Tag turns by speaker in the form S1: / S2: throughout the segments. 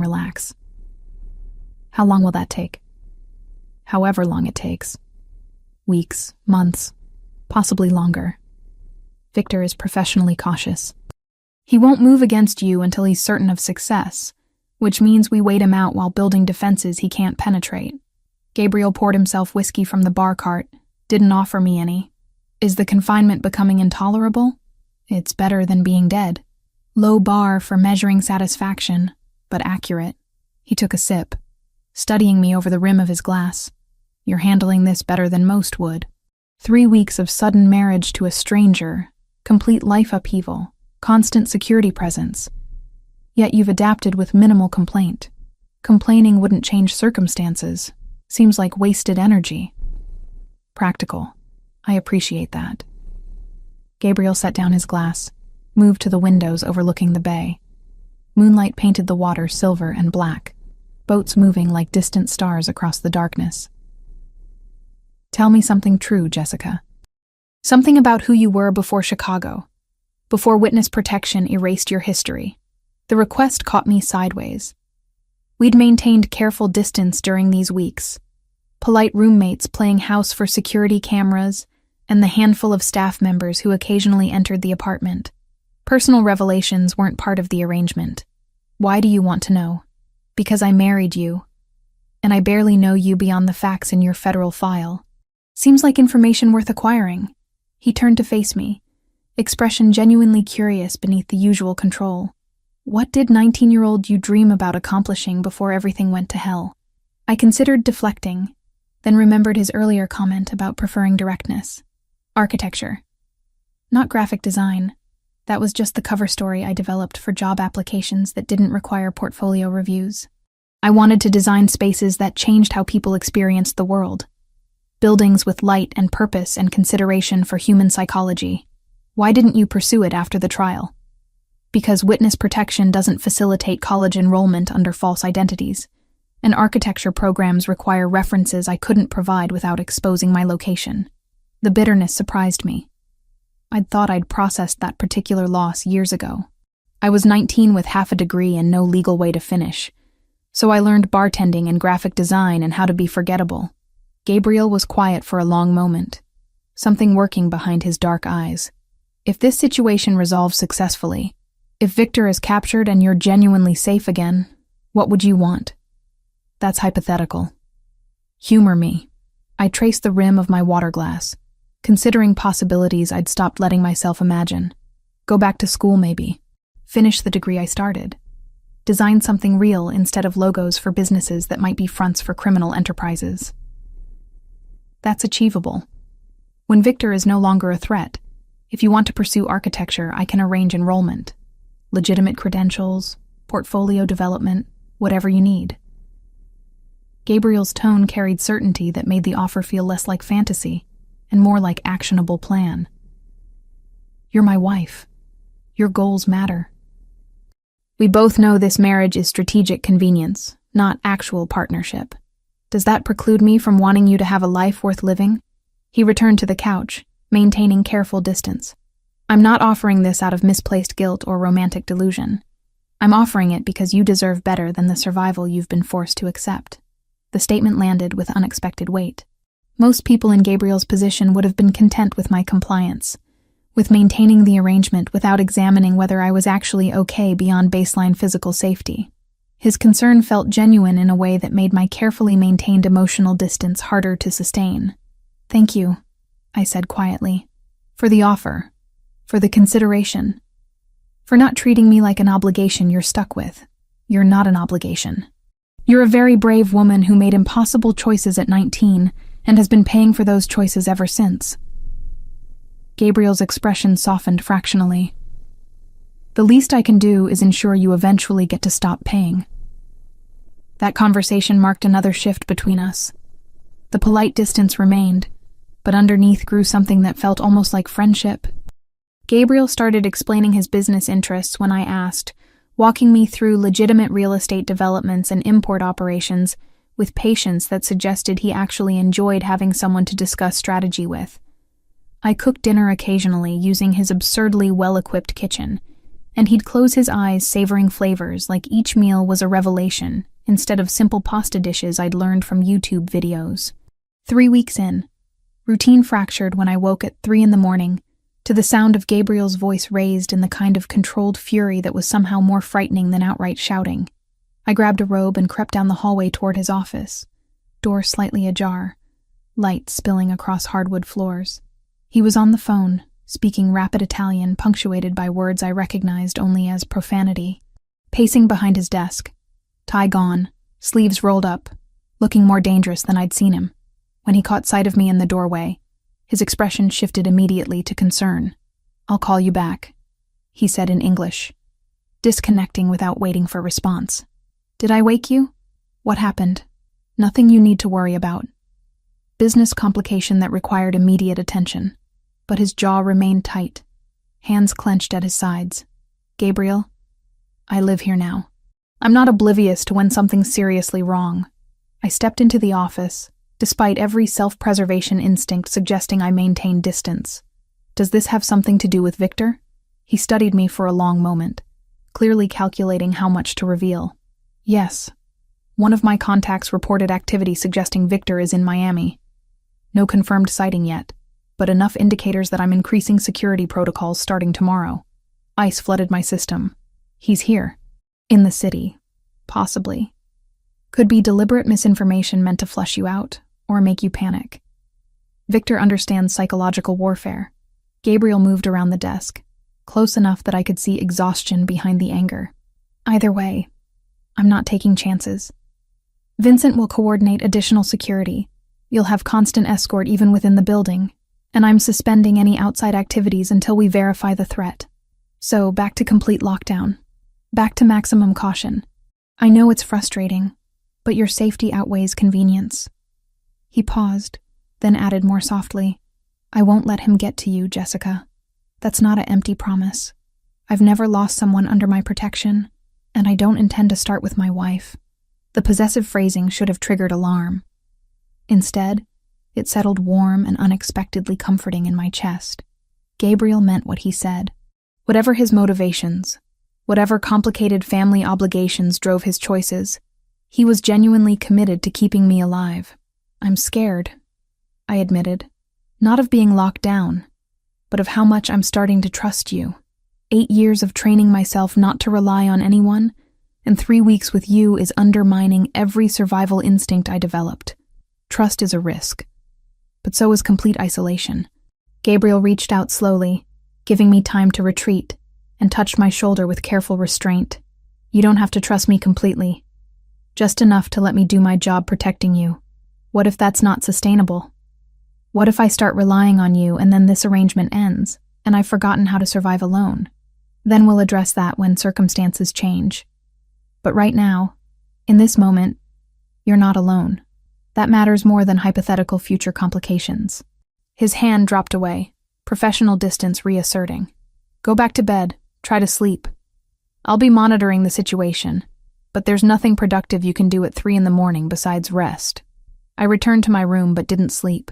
S1: relax. How long will that take? However long it takes. Weeks, months, possibly longer. Victor is professionally cautious. He won't move against you until he's certain of success, which means we wait him out while building defenses he can't penetrate. Gabriel poured himself whiskey from the bar cart, didn't offer me any. Is the confinement becoming intolerable? It's better than being dead. Low bar for measuring satisfaction, but accurate. He took a sip, studying me over the rim of his glass. You're handling this better than most would. 3 weeks of sudden marriage to a stranger, complete life upheaval, constant security presence. Yet you've adapted with minimal complaint. Complaining wouldn't change circumstances. Seems like wasted energy. Practical. I appreciate that. Gabriel set down his glass, moved to the windows overlooking the bay. Moonlight painted the water silver and black, boats moving like distant stars across the darkness. Tell me something true, Jessica. Something about who you were before Chicago, before witness protection erased your history. The request caught me sideways. We'd maintained careful distance during these weeks. Polite roommates playing house for security cameras, and the handful of staff members who occasionally entered the apartment. Personal revelations weren't part of the arrangement. Why do you want to know? Because I married you, and I barely know you beyond the facts in your federal file. Seems like information worth acquiring. He turned to face me, expression genuinely curious beneath the usual control. What did 19-year-old you dream about accomplishing before everything went to hell? I considered deflecting, then remembered his earlier comment about preferring directness. Architecture. Not graphic design. That was just the cover story I developed for job applications that didn't require portfolio reviews. I wanted to design spaces that changed how people experienced the world. Buildings with light and purpose and consideration for human psychology. Why didn't you pursue it after the trial? Because witness protection doesn't facilitate college enrollment under false identities, and architecture programs require references I couldn't provide without exposing my location. The bitterness surprised me. I'd thought I'd processed that particular loss years ago. I was 19 with half a degree and no legal way to finish, so I learned bartending and graphic design and how to be forgettable. Gabriel was quiet for a long moment, something working behind his dark eyes. If this situation resolves successfully, if Victor is captured and you're genuinely safe again, what would you want? That's hypothetical. Humor me. I traced the rim of my water glass, considering possibilities I'd stopped letting myself imagine. Go back to school, maybe. Finish the degree I started. Design something real instead of logos for businesses that might be fronts for criminal enterprises. That's achievable. When Victor is no longer a threat, if you want to pursue architecture, I can arrange enrollment. Legitimate credentials, portfolio development, whatever you need. Gabriel's tone carried certainty that made the offer feel less like fantasy and more like actionable plan. You're my wife. Your goals matter. We both know this marriage is strategic convenience, not actual partnership. Does that preclude me from wanting you to have a life worth living? He returned to the couch, maintaining careful distance. I'm not offering this out of misplaced guilt or romantic delusion. I'm offering it because you deserve better than the survival you've been forced to accept. The statement landed with unexpected weight. Most people in Gabriel's position would have been content with my compliance, with maintaining the arrangement without examining whether I was actually okay beyond baseline physical safety. His concern felt genuine in a way that made my carefully maintained emotional distance harder to sustain. Thank you, I said quietly, for the offer, for the consideration, for not treating me like an obligation you're stuck with. You're not an obligation. You're a very brave woman who made impossible choices at 19 and has been paying for those choices ever since. Gabriel's expression softened fractionally. The least I can do is ensure you eventually get to stop paying. That conversation marked another shift between us. The polite distance remained, but underneath grew something that felt almost like friendship. Gabriel started explaining his business interests when I asked, walking me through legitimate real estate developments and import operations with patience that suggested he actually enjoyed having someone to discuss strategy with. I cooked dinner occasionally using his absurdly well-equipped kitchen, and he'd close his eyes savoring flavors like each meal was a revelation instead of simple pasta dishes I'd learned from YouTube videos. 3 weeks in, routine fractured when I woke at 3 a.m. to the sound of Gabriel's voice raised in the kind of controlled fury that was somehow more frightening than outright shouting. I grabbed a robe and crept down the hallway toward his office, door slightly ajar, light spilling across hardwood floors. He was on the phone, speaking rapid Italian punctuated by words I recognized only as profanity. Pacing behind his desk, tie gone, sleeves rolled up, looking more dangerous than I'd seen him. When he caught sight of me in the doorway, his expression shifted immediately to concern. "I'll call you back," he said in English, disconnecting without waiting for response. "Did I wake you? What happened?" "Nothing you need to worry about. Business complication that required immediate attention." But his jaw remained tight, hands clenched at his sides. "Gabriel, I live here now. I'm not oblivious to when something's seriously wrong." I stepped into the office, despite every self-preservation instinct suggesting I maintain distance. "Does this have something to do with Victor?" He studied me for a long moment, clearly calculating how much to reveal. "Yes. One of my contacts reported activity suggesting Victor is in Miami. No confirmed sighting yet, but enough indicators that I'm increasing security protocols starting tomorrow. ICE flooded my system. He's here. In the city. Possibly. Could be deliberate misinformation meant to flush you out, or make you panic. Victor understands psychological warfare." Gabriel moved around the desk, close enough that I could see exhaustion behind the anger. "Either way, I'm not taking chances. Vincent will coordinate additional security. You'll have constant escort even within the building, and I'm suspending any outside activities until we verify the threat. So, back to complete lockdown. Back to maximum caution. I know it's frustrating, but your safety outweighs convenience." He paused, then added more softly, "I won't let him get to you, Jessica. That's not an empty promise. I've never lost someone under my protection, and I don't intend to start with my wife." The possessive phrasing should have triggered alarm. Instead, it settled warm and unexpectedly comforting in my chest. Gabriel meant what he said. Whatever his motivations, whatever complicated family obligations drove his choices, he was genuinely committed to keeping me alive. "I'm scared," I admitted. "Not of being locked down, but of how much I'm starting to trust you. 8 years of training myself not to rely on anyone, and 3 weeks with you is undermining every survival instinct I developed. Trust is a risk, but so is complete isolation." Gabriel reached out slowly, giving me time to retreat, and touched my shoulder with careful restraint. "You don't have to trust me completely. Just enough to let me do my job protecting you. What if that's not sustainable? What if I start relying on you and then this arrangement ends, and I've forgotten how to survive alone? Then we'll address that when circumstances change. But right now, in this moment, you're not alone. That matters more than hypothetical future complications." His hand dropped away, professional distance reasserting. "Go back to bed. Try to sleep. I'll be monitoring the situation, but there's nothing productive you can do at 3 a.m. besides rest." I returned to my room but didn't sleep.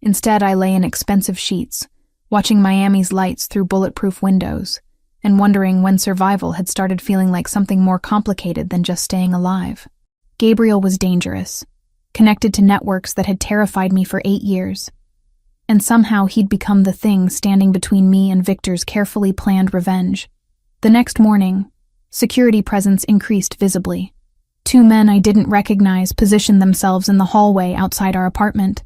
S1: Instead, I lay in expensive sheets, watching Miami's lights through bulletproof windows, and wondering when survival had started feeling like something more complicated than just staying alive. Gabriel was dangerous, connected to networks that had terrified me for 8 years. And somehow he'd become the thing standing between me and Victor's carefully planned revenge. The next morning, security presence increased visibly. 2 men I didn't recognize positioned themselves in the hallway outside our apartment.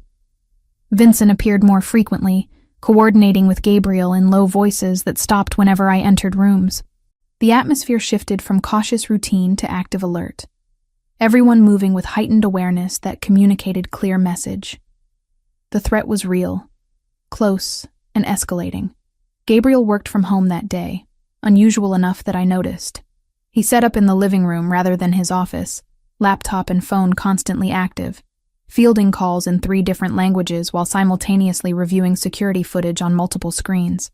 S1: Vincent appeared more frequently, coordinating with Gabriel in low voices that stopped whenever I entered rooms. The atmosphere shifted from cautious routine to active alert, everyone moving with heightened awareness that communicated clear message. The threat was real, close, and escalating. Gabriel worked from home that day, unusual enough that I noticed. He set up in the living room rather than his office, laptop and phone constantly active, fielding calls in 3 different languages while simultaneously reviewing security footage on multiple screens.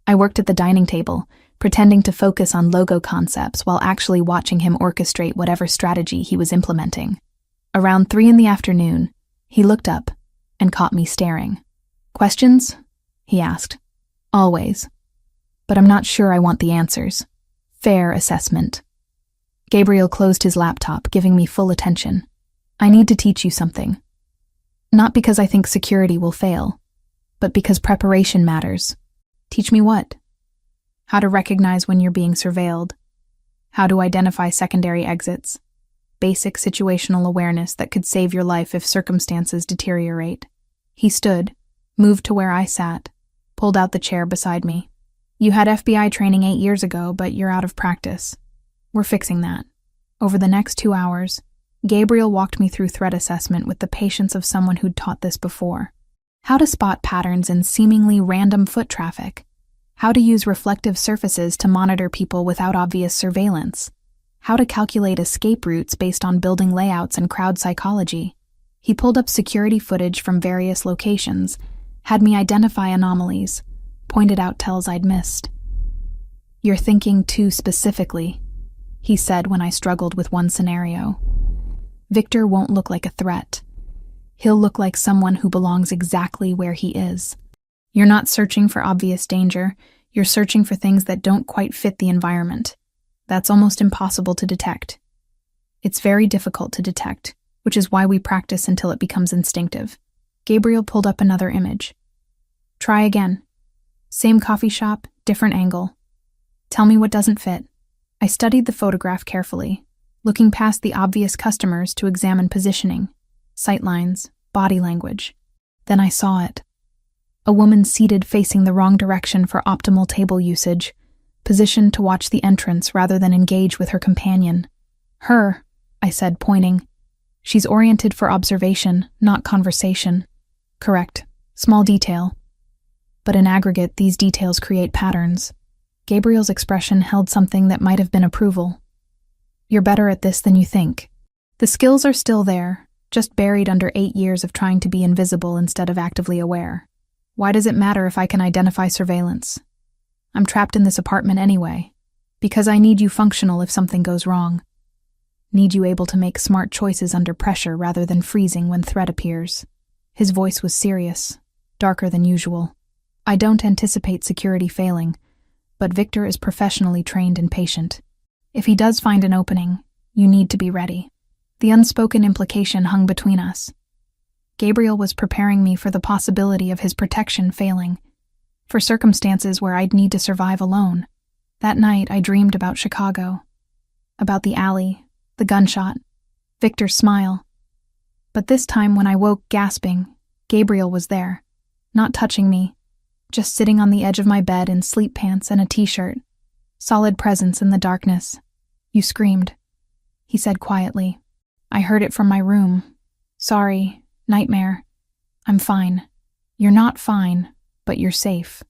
S1: I worked at the dining table, pretending to focus on logo concepts while actually watching him orchestrate whatever strategy he was implementing. Around 3 p.m, he looked up and caught me staring. "Questions?" he asked. "Always. But I'm not sure I want the answers." Fair assessment. Gabriel closed his laptop, giving me full attention. I need to teach you something. Not because I think security will fail, but because preparation matters. Teach me what? How to recognize when you're being surveilled. How to identify secondary exits. Basic situational awareness that could save your life if circumstances deteriorate. He stood, moved to where I sat, pulled out the chair beside me. You had FBI training 8 years ago, but you're out of practice. We're fixing that. Over the next 2 hours, Gabriel walked me through threat assessment with the patience of someone who'd taught this before. How to spot patterns in seemingly random foot traffic. How to use reflective surfaces to monitor people without obvious surveillance. How to calculate escape routes based on building layouts and crowd psychology. He pulled up security footage from various locations, had me identify anomalies, pointed out tells I'd missed. You're thinking too specifically, he said when I struggled with one scenario. Victor won't look like a threat. He'll look like someone who belongs exactly where he is. You're not searching for obvious danger, you're searching for things that don't quite fit the environment. That's almost impossible to detect. It's very difficult to detect, which is why we practice until it becomes instinctive. Gabriel pulled up another image. Try again. Same coffee shop, different angle. Tell me what doesn't fit. I studied the photograph carefully, looking past the obvious customers to examine positioning, sightlines, body language. Then I saw it. A woman seated facing the wrong direction for optimal table usage, positioned to watch the entrance rather than engage with her companion. Her, I said, pointing. She's oriented for observation, not conversation. Correct. Small detail. But in aggregate, these details create patterns. Gabriel's expression held something that might have been approval. You're better at this than you think. The skills are still there, just buried under 8 years of trying to be invisible instead of actively aware. Why does it matter if I can identify surveillance? I'm trapped in this apartment anyway, because I need you functional if something goes wrong. Need you able to make smart choices under pressure rather than freezing when threat appears. His voice was serious, darker than usual. I don't anticipate security failing, but Victor is professionally trained and patient. If he does find an opening, you need to be ready. The unspoken implication hung between us. Gabriel was preparing me for the possibility of his protection failing, for circumstances where I'd need to survive alone. That night, I dreamed about Chicago, about the alley, the gunshot, Victor's smile. But this time when I woke gasping, Gabriel was there, not touching me, just sitting on the edge of my bed in sleep pants and a t-shirt. Solid presence in the darkness. You screamed, he said quietly. I heard it from my room. Sorry, nightmare. I'm fine. You're not fine, but you're safe.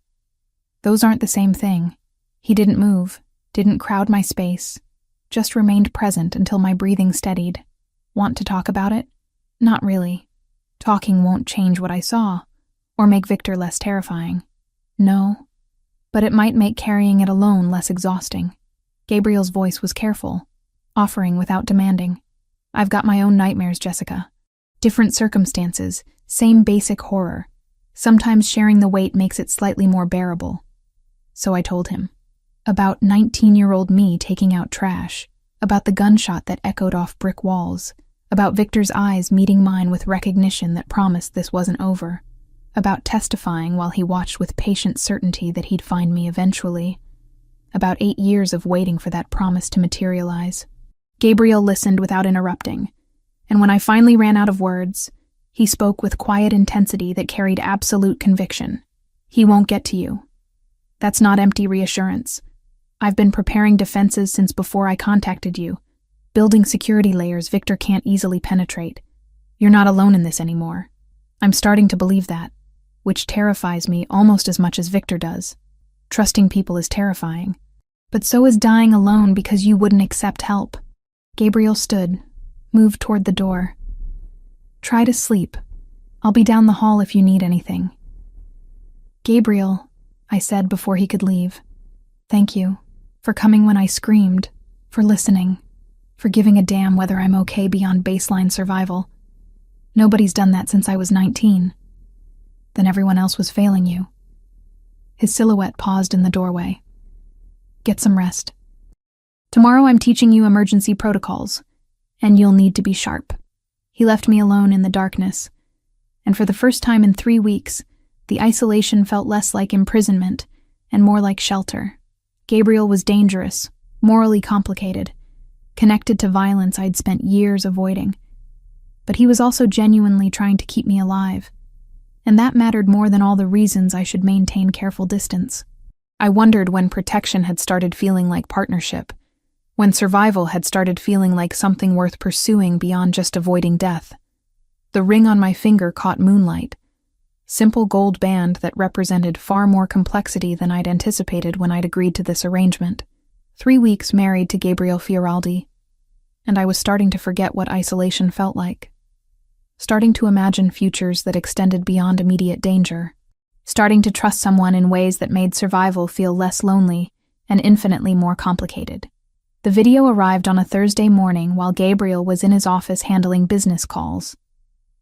S1: Those aren't the same thing. He didn't move, didn't crowd my space, just remained present until my breathing steadied. Want to talk about it? Not really. Talking won't change what I saw, or make Victor less terrifying. No, but it might make carrying it alone less exhausting. Gabriel's voice was careful, offering without demanding. I've got my own nightmares, Jessica. Different circumstances, same basic horror. Sometimes sharing the weight makes it slightly more bearable. So I told him. About 19-year-old me taking out trash, about the gunshot that echoed off brick walls, about Victor's eyes meeting mine with recognition that promised this wasn't over, about testifying while he watched with patient certainty that he'd find me eventually, about 8 years of waiting for that promise to materialize. Gabriel listened without interrupting, and when I finally ran out of words, he spoke with quiet intensity that carried absolute conviction. He won't get to you. That's not empty reassurance. I've been preparing defenses since before I contacted you, building security layers Victor can't easily penetrate. You're not alone in this anymore. I'm starting to believe that, which terrifies me almost as much as Victor does. Trusting people is terrifying, but so is dying alone because you wouldn't accept help. Gabriel stood, moved toward the door. Try to sleep. I'll be down the hall if you need anything. Gabriel, I said before he could leave. Thank you for coming when I screamed, for listening, for giving a damn whether I'm okay beyond baseline survival. Nobody's done that since I was 19. Then everyone else was failing you. His silhouette paused in the doorway. Get some rest. Tomorrow I'm teaching you emergency protocols, and you'll need to be sharp. He left me alone in the darkness, and for the first time in 3 weeks, the isolation felt less like imprisonment and more like shelter. Gabriel was dangerous, morally complicated, connected to violence I'd spent years avoiding. But he was also genuinely trying to keep me alive, and that mattered more than all the reasons I should maintain careful distance. I wondered when protection had started feeling like partnership, when survival had started feeling like something worth pursuing beyond just avoiding death. The ring on my finger caught moonlight, simple gold band that represented far more complexity than I'd anticipated when I'd agreed to this arrangement. 3 weeks married to Gabriel Fioraldi, and I was starting to forget what isolation felt like. Starting to imagine futures that extended beyond immediate danger. Starting to trust someone in ways that made survival feel less lonely and infinitely more complicated. The video arrived on a Thursday morning while Gabriel was in his office handling business calls.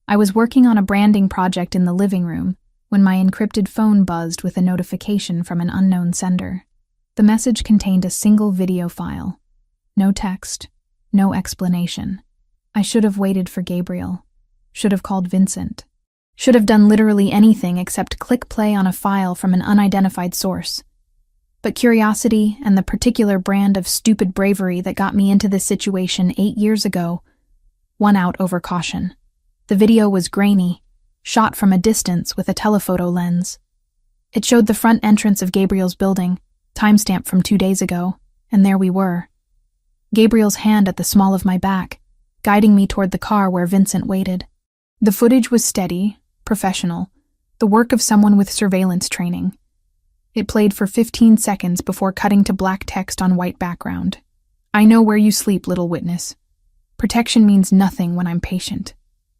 S1: I was working on a branding project in the living room when my encrypted phone buzzed with a notification from an unknown sender. The message contained a single video file. No text, no explanation. I should have waited for Gabriel. Should have called Vincent. Should have done literally anything except click play on a file from an unidentified source. But curiosity and the particular brand of stupid bravery that got me into this situation 8 years ago won out over caution. The video was grainy, shot from a distance with a telephoto lens. It showed the front entrance of Gabriel's building, timestamp from 2 days ago, and there we were. Gabriel's hand at the small of my back, guiding me toward the car where Vincent waited. The footage was steady, professional, the work of someone with surveillance training. It played for 15 seconds before cutting to black text on white background. I know where you sleep, little witness. Protection means nothing when I'm patient.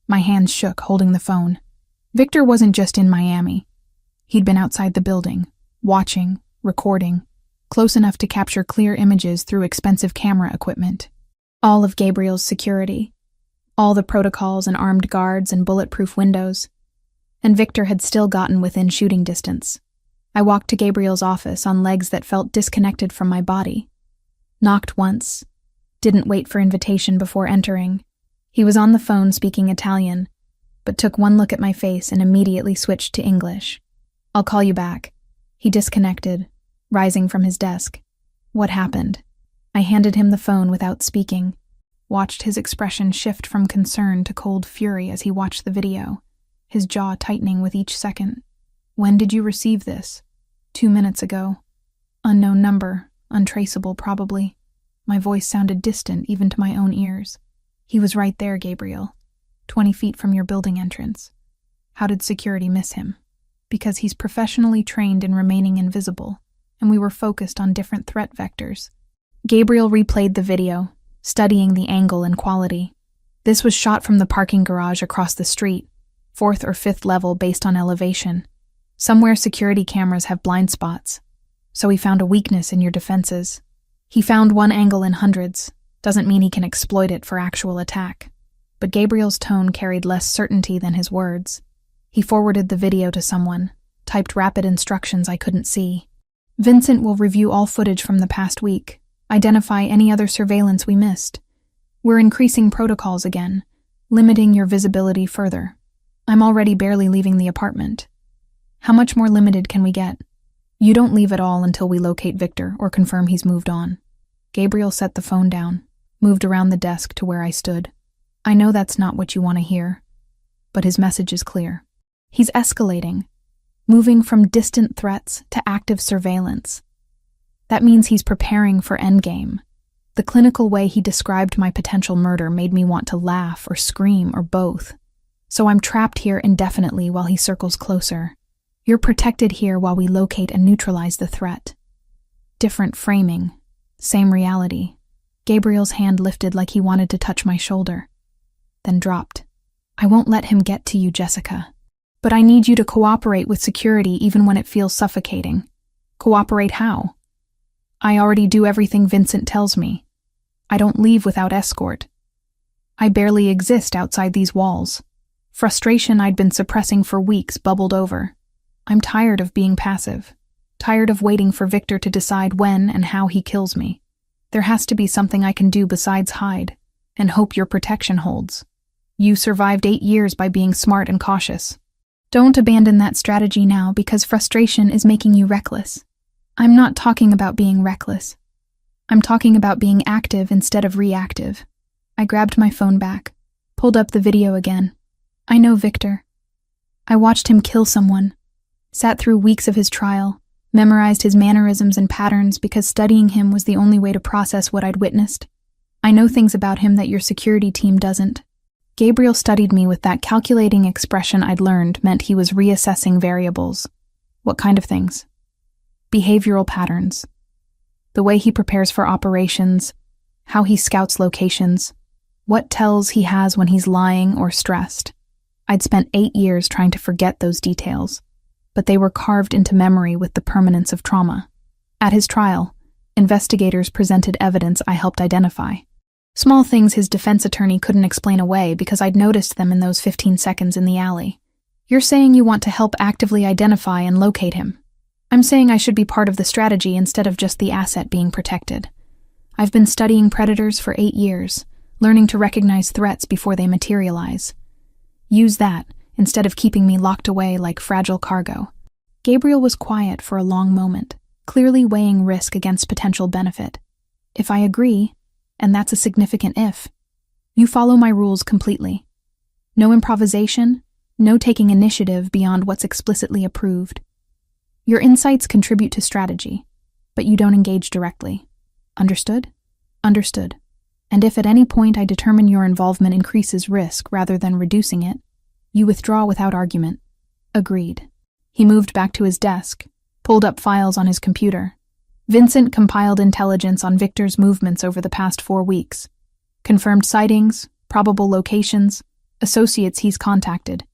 S1: My hands shook, holding the phone. Victor wasn't just in Miami. He'd been outside the building, watching, recording, close enough to capture clear images through expensive camera equipment. All of Gabriel's security. All the protocols and armed guards and bulletproof windows. And Victor had still gotten within shooting distance. I walked to Gabriel's office on legs that felt disconnected from my body. Knocked once. Didn't wait for invitation before entering. He was on the phone speaking Italian, but took one look at my face and immediately switched to English. I'll call you back. He disconnected, rising from his desk. What happened? I handed him the phone without speaking. Watched his expression shift from concern to cold fury as he watched the video, his jaw tightening with each second. When did you receive this? 2 minutes ago. Unknown number, untraceable probably. My voice sounded distant even to my own ears. He was right there, Gabriel. 20 feet from your building entrance. How did security miss him? Because he's professionally trained in remaining invisible, and we were focused on different threat vectors. Gabriel replayed the video, studying the angle and quality. This was shot from the parking garage across the street, 4th or 5th level based on elevation. Somewhere security cameras have blind spots, so he found a weakness in your defenses. He found one angle in hundreds, doesn't mean he can exploit it for actual attack. But Gabriel's tone carried less certainty than his words. He forwarded the video to someone, typed rapid instructions I couldn't see. Vincent will review all footage from the past week, identify any other surveillance we missed. We're increasing protocols again, limiting your visibility further. I'm already barely leaving the apartment. How much more limited can we get? You don't leave at all until we locate Victor or confirm he's moved on. Gabriel set the phone down, moved around the desk to where I stood. I know that's not what you want to hear, but his message is clear. He's escalating, moving from distant threats to active surveillance. That means he's preparing for endgame. The clinical way he described my potential murder made me want to laugh or scream or both. So I'm trapped here indefinitely while he circles closer. You're protected here while we locate and neutralize the threat. Different framing, same reality. Gabriel's hand lifted like he wanted to touch my shoulder, then dropped. I won't let him get to you, Jessica. But I need you to cooperate with security even when it feels suffocating. Cooperate how? I already do everything Vincent tells me. I don't leave without escort. I barely exist outside these walls. Frustration I'd been suppressing for weeks bubbled over. I'm tired of being passive, tired of waiting for Victor to decide when and how he kills me. There has to be something I can do besides hide and hope your protection holds. You survived 8 years by being smart and cautious. Don't abandon that strategy now because frustration is making you reckless. I'm not talking about being reckless. I'm talking about being active instead of reactive. I grabbed my phone back, pulled up the video again. I know Victor. I watched him kill someone, sat through weeks of his trial, memorized his mannerisms and patterns because studying him was the only way to process what I'd witnessed. I know things about him that your security team doesn't. Gabriel studied me with that calculating expression I'd learned meant he was reassessing variables. What kind of things? Behavioral patterns. The way he prepares for operations, how he scouts locations, what tells he has when he's lying or stressed. I'd spent 8 years trying to forget those details, but they were carved into memory with the permanence of trauma. At his trial, investigators presented evidence I helped identify. Small things his defense attorney couldn't explain away because I'd noticed them in those 15 seconds in the alley. You're saying you want to help actively identify and locate him. I'm saying I should be part of the strategy instead of just the asset being protected. I've been studying predators for 8 years, learning to recognize threats before they materialize. Use that instead of keeping me locked away like fragile cargo. Gabriel was quiet for a long moment, clearly weighing risk against potential benefit. If I agree, and that's a significant if, you follow my rules completely. No improvisation, no taking initiative beyond what's explicitly approved. Your insights contribute to strategy, but you don't engage directly. Understood? Understood. And if at any point I determine your involvement increases risk rather than reducing it, you withdraw without argument. Agreed. He moved back to his desk, pulled up files on his computer. Vincent compiled intelligence on Victor's movements over the past 4 weeks. Confirmed sightings, probable locations, associates he's contacted.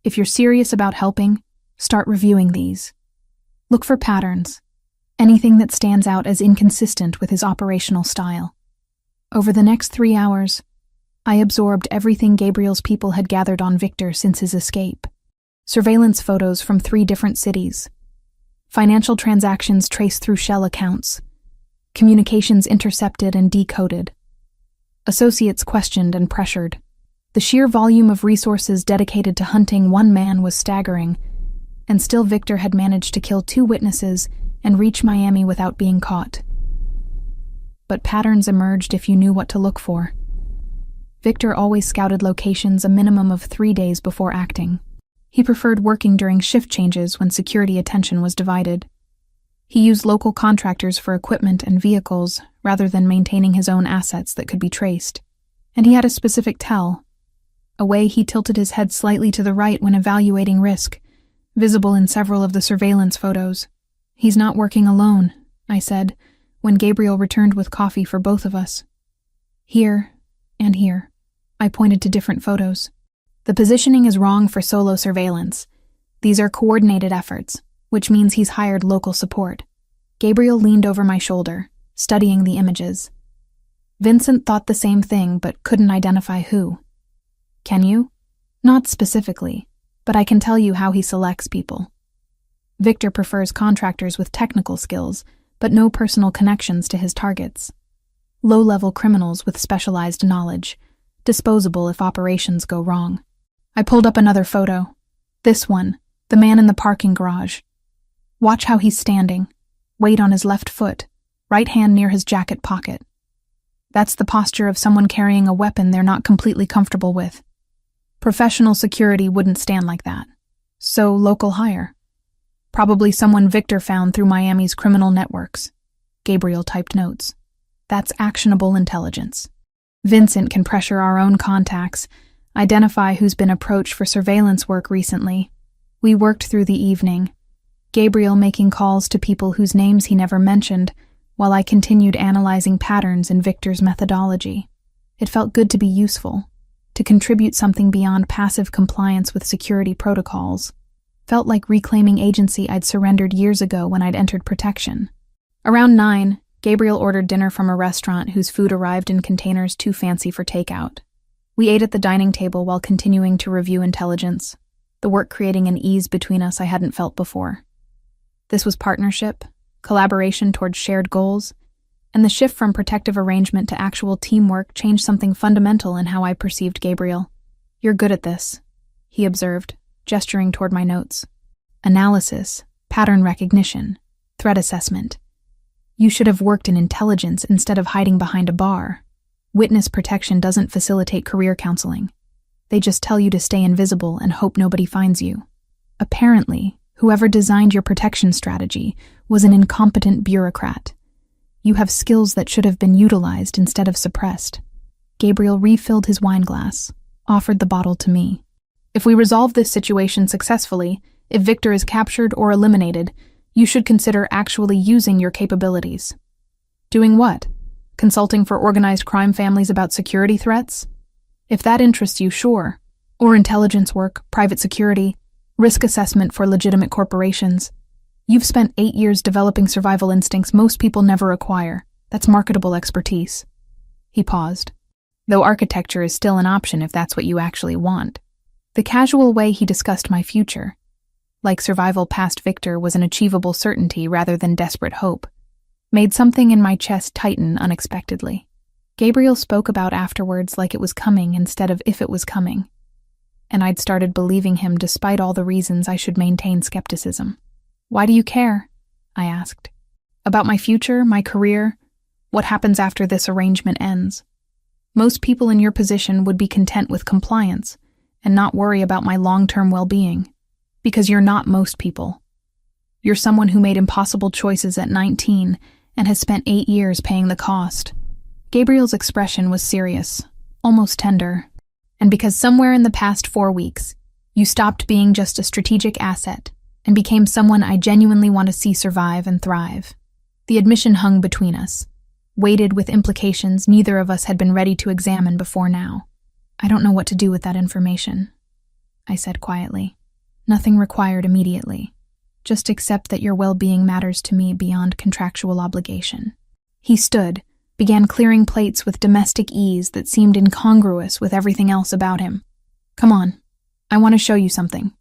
S1: If you're serious about helping, start reviewing these. Look for patterns, anything that stands out as inconsistent with his operational style. Over the next 3 hours, I absorbed everything Gabriel's people had gathered on Victor since his escape. Surveillance photos from 3 different cities. Financial transactions traced through shell accounts. Communications intercepted and decoded. Associates questioned and pressured. The sheer volume of resources dedicated to hunting one man was staggering, and still Victor had managed to kill 2 witnesses and reach Miami without being caught. But patterns emerged if you knew what to look for. Victor always scouted locations a minimum of 3 days before acting. He preferred working during shift changes when security attention was divided. He used local contractors for equipment and vehicles rather than maintaining his own assets that could be traced. And he had a specific tell, a way he tilted his head slightly to the right when evaluating risk, visible in several of the surveillance photos. He's not working alone, I said, when Gabriel returned with coffee for both of us. Here and here. I pointed to different photos. The positioning is wrong for solo surveillance. These are coordinated efforts, which means he's hired local support. Gabriel leaned over my shoulder, studying the images. Vincent thought the same thing but couldn't identify who. Can you? Not specifically, but I can tell you how he selects people. Victor prefers contractors with technical skills, but no personal connections to his targets. Low-level criminals with specialized knowledge, disposable if operations go wrong. I pulled up another photo. This one, the man in the parking garage. Watch how he's standing, weight on his left foot, right hand near his jacket pocket. That's the posture of someone carrying a weapon they're not completely comfortable with. Professional security wouldn't stand like that. So local hire. Probably someone Victor found through Miami's criminal networks. Gabriel typed notes. That's actionable intelligence. Vincent can pressure our own contacts, identify who's been approached for surveillance work recently. We worked through the evening, Gabriel making calls to people whose names he never mentioned, while I continued analyzing patterns in Victor's methodology. It felt good to be useful, to contribute something beyond passive compliance with security protocols. Felt like reclaiming agency I'd surrendered years ago when I'd entered protection. Around 9, Gabriel ordered dinner from a restaurant whose food arrived in containers too fancy for takeout. We ate at the dining table while continuing to review intelligence, the work creating an ease between us I hadn't felt before. This was partnership, collaboration towards shared goals, and the shift from protective arrangement to actual teamwork changed something fundamental in how I perceived Gabriel. "You're good at this," he observed, gesturing toward my notes. "Analysis, pattern recognition, threat assessment. You should have worked in intelligence instead of hiding behind a bar. Witness protection doesn't facilitate career counseling. They just tell you to stay invisible and hope nobody finds you. Apparently, whoever designed your protection strategy was an incompetent bureaucrat. You have skills that should have been utilized instead of suppressed." Gabriel refilled his wine glass, offered the bottle to me. "If we resolve this situation successfully, if Victor is captured or eliminated, you should consider actually using your capabilities." "Doing what? Consulting for organized crime families about security threats? If that interests you, sure. Or intelligence work, private security, risk assessment for legitimate corporations. You've spent 8 years developing survival instincts most people never acquire. That's marketable expertise." He paused. "Though architecture is still an option if that's what you actually want." The casual way he discussed my future, like survival past Victor was an achievable certainty rather than desperate hope, made something in my chest tighten unexpectedly. Gabriel spoke about afterwards like it was coming instead of if it was coming, and I'd started believing him despite all the reasons I should maintain skepticism. "Why do you care?" I asked. "About my future, my career, what happens after this arrangement ends? Most people in your position would be content with compliance and not worry about my long-term well-being, because you're not most people. You're someone who made impossible choices at 19 and has spent 8 years paying the cost." Gabriel's expression was serious, almost tender. "And because somewhere in the past 4 weeks, you stopped being just a strategic asset and became someone I genuinely want to see survive and thrive." The admission hung between us, weighted with implications neither of us had been ready to examine before now. "I don't know what to do with that information," I said quietly. "Nothing required immediately. Just accept that your well-being matters to me beyond contractual obligation." He stood, began clearing plates with domestic ease that seemed incongruous with everything else about him. "Come on, I want to show you something."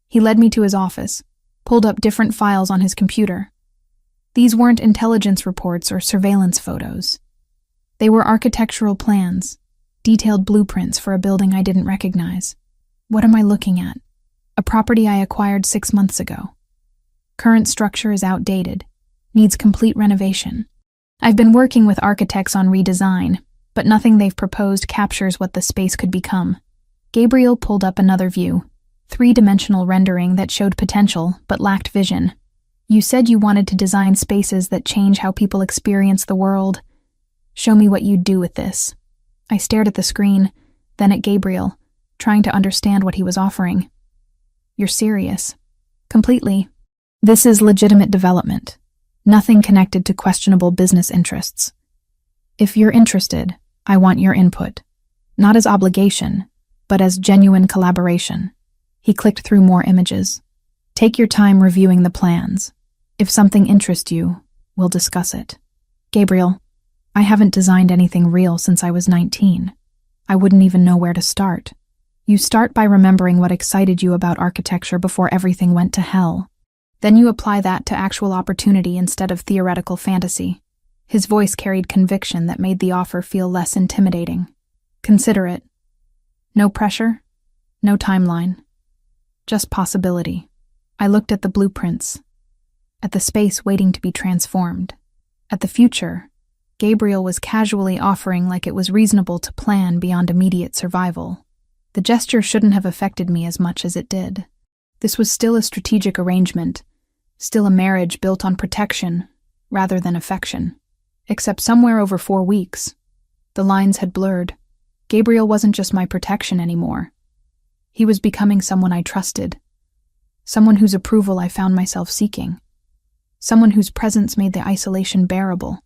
S1: He led me to his office, pulled up different files on his computer. These weren't intelligence reports or surveillance photos. They were architectural plans, detailed blueprints for a building I didn't recognize. What am I looking at? A property I acquired 6 months ago. Current structure is outdated, needs complete renovation. I've been working with architects on redesign, but nothing they've proposed captures what the space could become. Gabriel pulled up another view, 3-dimensional rendering that showed potential but lacked vision. "You said you wanted to design spaces that change how people experience the world. Show me what you'd do with this." I stared at the screen, then at Gabriel, trying to understand what he was offering. "You're serious?" "Completely. This is legitimate development. Nothing connected to questionable business interests. If you're interested, I want your input. Not as obligation, but as genuine collaboration." He clicked through more images. "Take your time reviewing the plans. If something interests you, we'll discuss it." "Gabriel, I haven't designed anything real since I was 19. I wouldn't even know where to start." "You start by remembering what excited you about architecture before everything went to hell. Then you apply that to actual opportunity instead of theoretical fantasy." His voice carried conviction that made the offer feel less intimidating. "Consider it. No pressure, no timeline. Just possibility." I looked at the blueprints, at the space waiting to be transformed, at the future Gabriel was casually offering like it was reasonable to plan beyond immediate survival. The gesture shouldn't have affected me as much as it did. This was still a strategic arrangement, still a marriage built on protection rather than affection. Except somewhere over 4 weeks, the lines had blurred. Gabriel wasn't just my protection anymore. He was becoming someone I trusted, someone whose approval I found myself seeking, someone whose presence made the isolation bearable.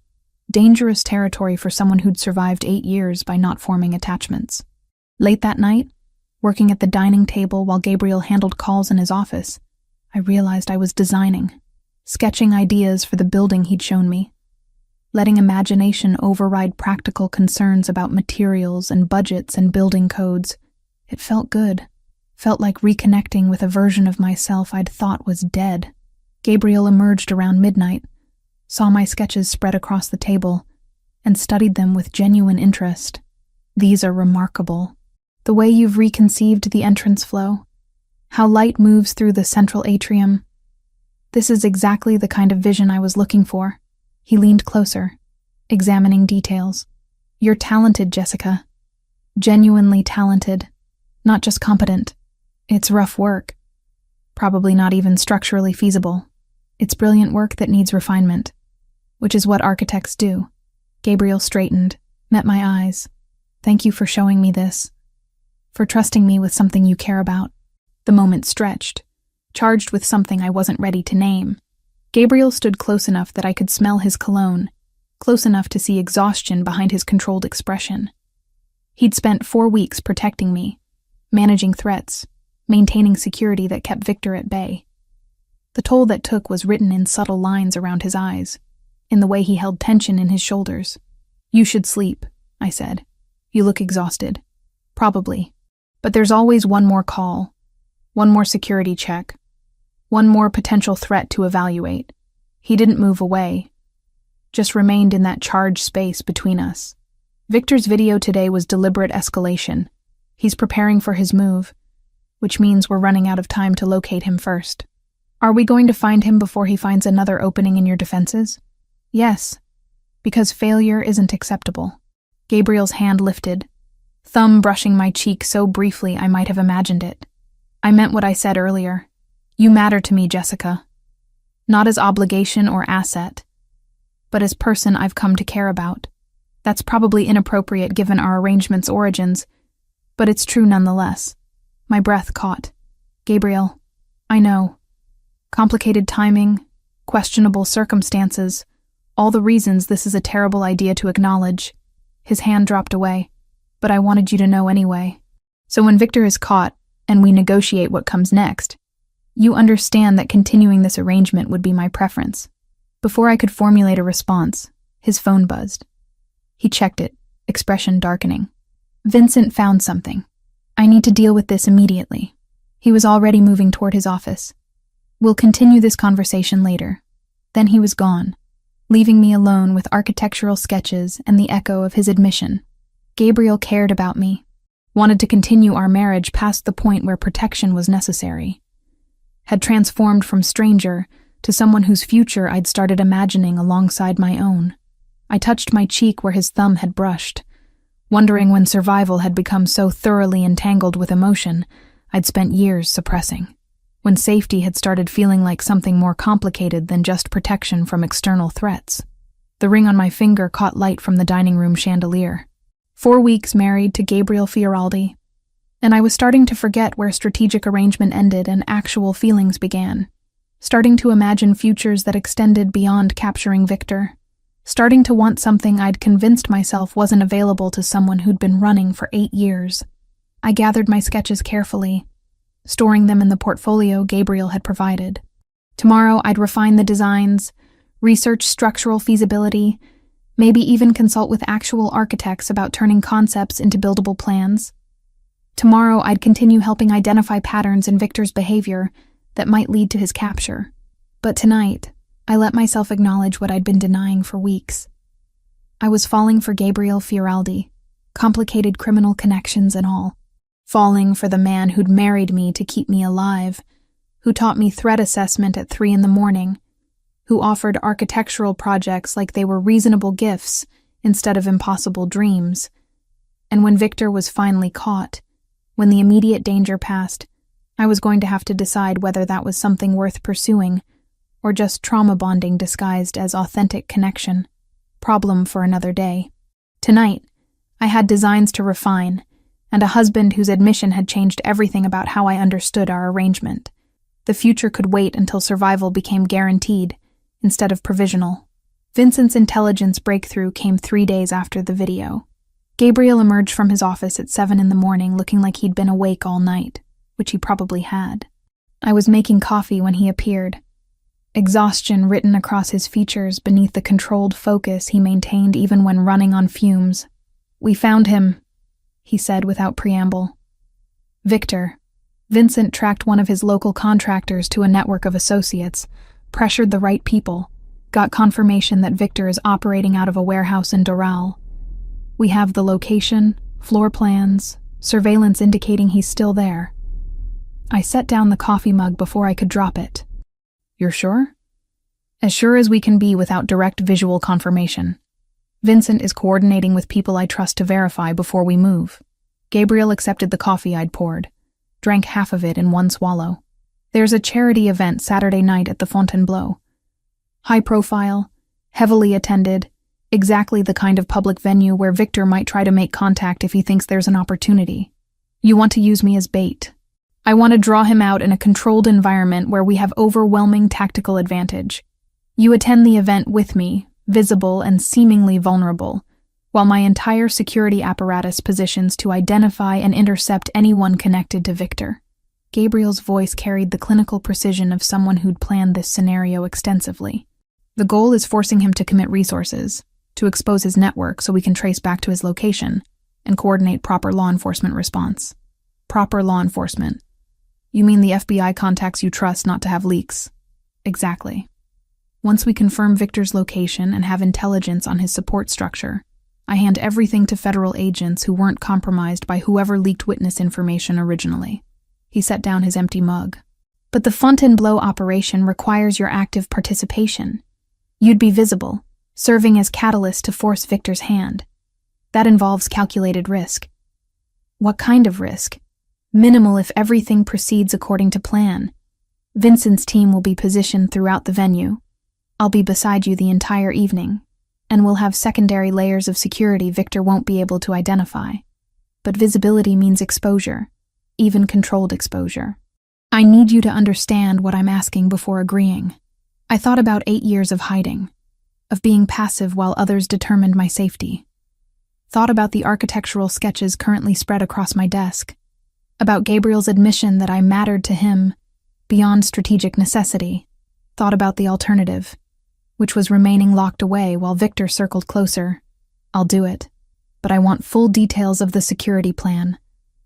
S1: Dangerous territory for someone who'd survived 8 years by not forming attachments. Late that night, working at the dining table while Gabriel handled calls in his office, I realized I was designing, sketching ideas for the building he'd shown me, letting imagination override practical concerns about materials and budgets and building codes. It felt good, felt like reconnecting with a version of myself I'd thought was dead. Gabriel emerged around midnight, saw my sketches spread across the table, and studied them with genuine interest. These are remarkable. The way you've reconceived the entrance flow, how light moves through the central atrium. This is exactly the kind of vision I was looking for. He leaned closer, examining details. You're talented, Jessica. Genuinely talented. Not just competent. It's rough work. Probably not even structurally feasible. It's brilliant work that needs refinement, which is what architects do. Gabriel straightened, met my eyes. Thank you for showing me this. For trusting me with something you care about. The moment stretched, charged with something I wasn't ready to name. Gabriel stood close enough that I could smell his cologne, close enough to see exhaustion behind his controlled expression. He'd spent 4 weeks protecting me, managing threats, maintaining security that kept Victor at bay. The toll that took was written in subtle lines around his eyes, in the way he held tension in his shoulders. You should sleep, I said. You look exhausted. Probably. But there's always one more call, one more security check, one more potential threat to evaluate. He didn't move away, just remained in that charged space between us. Victor's video today was deliberate escalation. He's preparing for his move, which means we're running out of time to locate him first. Are we going to find him before he finds another opening in your defenses? Yes, because failure isn't acceptable. Gabriel's hand lifted, thumb brushing my cheek so briefly I might have imagined it. I meant what I said earlier. You matter to me, Jessica. Not as obligation or asset, but as person I've come to care about. That's probably inappropriate given our arrangement's origins, but it's true nonetheless. My breath caught. Gabriel, I know. Complicated timing, questionable circumstances, all the reasons this is a terrible idea to acknowledge. His hand dropped away, but I wanted you to know anyway. So when Victor is caught, and we negotiate what comes next, you understand that continuing this arrangement would be my preference. Before I could formulate a response, his phone buzzed. He checked it, expression darkening. Vincent found something. I need to deal with this immediately. He was already moving toward his office. We'll continue this conversation later. Then he was gone, leaving me alone with architectural sketches and the echo of his admission. Gabriel cared about me, wanted to continue our marriage past the point where protection was necessary. Had transformed from stranger to someone whose future I'd started imagining alongside my own. I touched my cheek where his thumb had brushed, wondering when survival had become so thoroughly entangled with emotion I'd spent years suppressing, when safety had started feeling like something more complicated than just protection from external threats. The ring on my finger caught light from the dining room chandelier. 4 weeks married to Gabriel Fioraldi, and I was starting to forget where strategic arrangement ended and actual feelings began, starting to imagine futures that extended beyond capturing Victor, starting to want something I'd convinced myself wasn't available to someone who'd been running for 8 years. I gathered my sketches carefully, storing them in the portfolio Gabriel had provided. Tomorrow I'd refine the designs, research structural feasibility, maybe even consult with actual architects about turning concepts into buildable plans. Tomorrow I'd continue helping identify patterns in Victor's behavior that might lead to his capture. But tonight, I let myself acknowledge what I'd been denying for weeks. I was falling for Gabriel Fioraldi, complicated criminal connections and all. Falling for the man who'd married me to keep me alive, who taught me threat assessment at 3 a.m, who offered architectural projects like they were reasonable gifts instead of impossible dreams. And when Victor was finally caught, when the immediate danger passed, I was going to have to decide whether that was something worth pursuing or just trauma bonding disguised as authentic connection. Problem for another day. Tonight, I had designs to refine, and a husband whose admission had changed everything about how I understood our arrangement. The future could wait until survival became guaranteed, instead of provisional. Vincent's intelligence breakthrough came 3 days after the video. Gabriel emerged from his office at 7 a.m. looking like he'd been awake all night, which he probably had. I was making coffee when he appeared, exhaustion written across his features beneath the controlled focus he maintained even when running on fumes. We found him, he said without preamble. Victor. Vincent tracked one of his local contractors to a network of associates, pressured the right people, Got confirmation that Victor is operating out of a warehouse in Doral. We have the location, floor plans, surveillance indicating he's still there. I set down the coffee mug before I could drop it. You're sure? As sure as we can be without direct visual confirmation. Vincent is coordinating with people I trust to verify before we move. Gabriel accepted the coffee I'd poured, drank half of it in one swallow. There's a charity event Saturday night at the Fontainebleau. High profile, heavily attended, exactly the kind of public venue where Victor might try to make contact if he thinks there's an opportunity. You want to use me as bait. I want to draw him out in a controlled environment where we have overwhelming tactical advantage. You attend the event with me, visible and seemingly vulnerable, while my entire security apparatus positions to identify and intercept anyone connected to Victor. Gabriel's voice carried the clinical precision of someone who'd planned this scenario extensively. The goal is forcing him to commit resources, to expose his network so we can trace back to his location, and coordinate proper law enforcement response. Proper law enforcement. You mean the FBI contacts you trust not to have leaks? Exactly. Once we confirm Victor's location and have intelligence on his support structure, I hand everything to federal agents who weren't compromised by whoever leaked witness information originally. He set down his empty mug. But the Fontainebleau operation requires your active participation. You'd be visible, serving as catalyst to force Victor's hand. That involves calculated risk. What kind of risk? Minimal if everything proceeds according to plan. Vincent's team will be positioned throughout the venue. I'll be beside you the entire evening, and we'll have secondary layers of security Victor won't be able to identify. But visibility means exposure, even controlled exposure. I need you to understand what I'm asking before agreeing. I thought about 8 years of hiding, of being passive while others determined my safety. Thought about the architectural sketches currently spread across my desk, about Gabriel's admission that I mattered to him beyond strategic necessity. Thought about the alternative, which was remaining locked away while Victor circled closer. I'll do it, but I want full details of the security plan,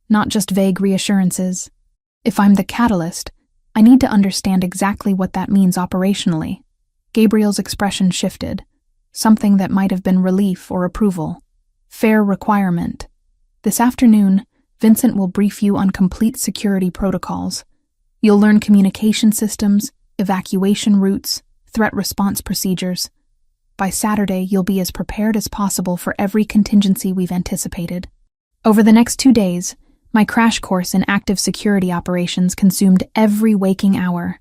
S1: not just vague reassurances. If I'm the catalyst, I need to understand exactly what that means operationally. Gabriel's expression shifted, something that might have been relief or approval. Fair requirement. This afternoon, Vincent will brief you on complete security protocols. You'll learn communication systems, evacuation routes, threat response procedures. By Saturday, you'll be as prepared as possible for every contingency we've anticipated. Over the next 2 days, my crash course in active security operations consumed every waking hour.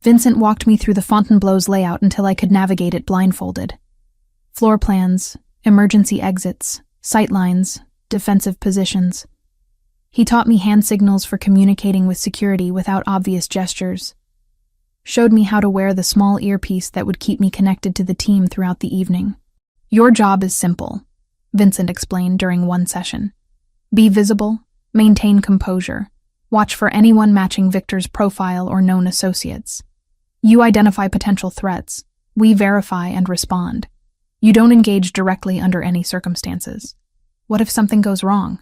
S1: Vincent walked me through the Fontainebleau's layout until I could navigate it blindfolded. Floor plans, emergency exits, sightlines, defensive positions. He taught me hand signals for communicating with security without obvious gestures. Showed me how to wear the small earpiece that would keep me connected to the team throughout the evening. Your job is simple, Vincent explained during one session. Be visible, maintain composure, watch for anyone matching Victor's profile or known associates. You identify potential threats, we verify and respond. You don't engage directly under any circumstances. What if something goes wrong?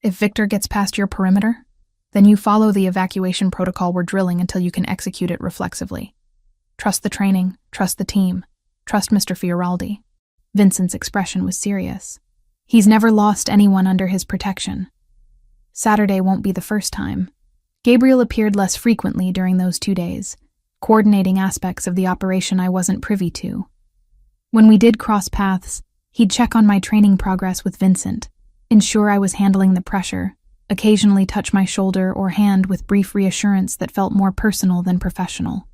S1: If Victor gets past your perimeter? Then you follow the evacuation protocol we're drilling until you can execute it reflexively. Trust the training, trust the team, trust Mr. Fioraldi. Vincent's expression was serious. He's never lost anyone under his protection. Saturday won't be the first time. Gabriel appeared less frequently during those 2 days, coordinating aspects of the operation I wasn't privy to. When we did cross paths, he'd check on my training progress with Vincent, ensure I was handling the pressure, occasionally touch my shoulder or hand with brief reassurance that felt more personal than professional.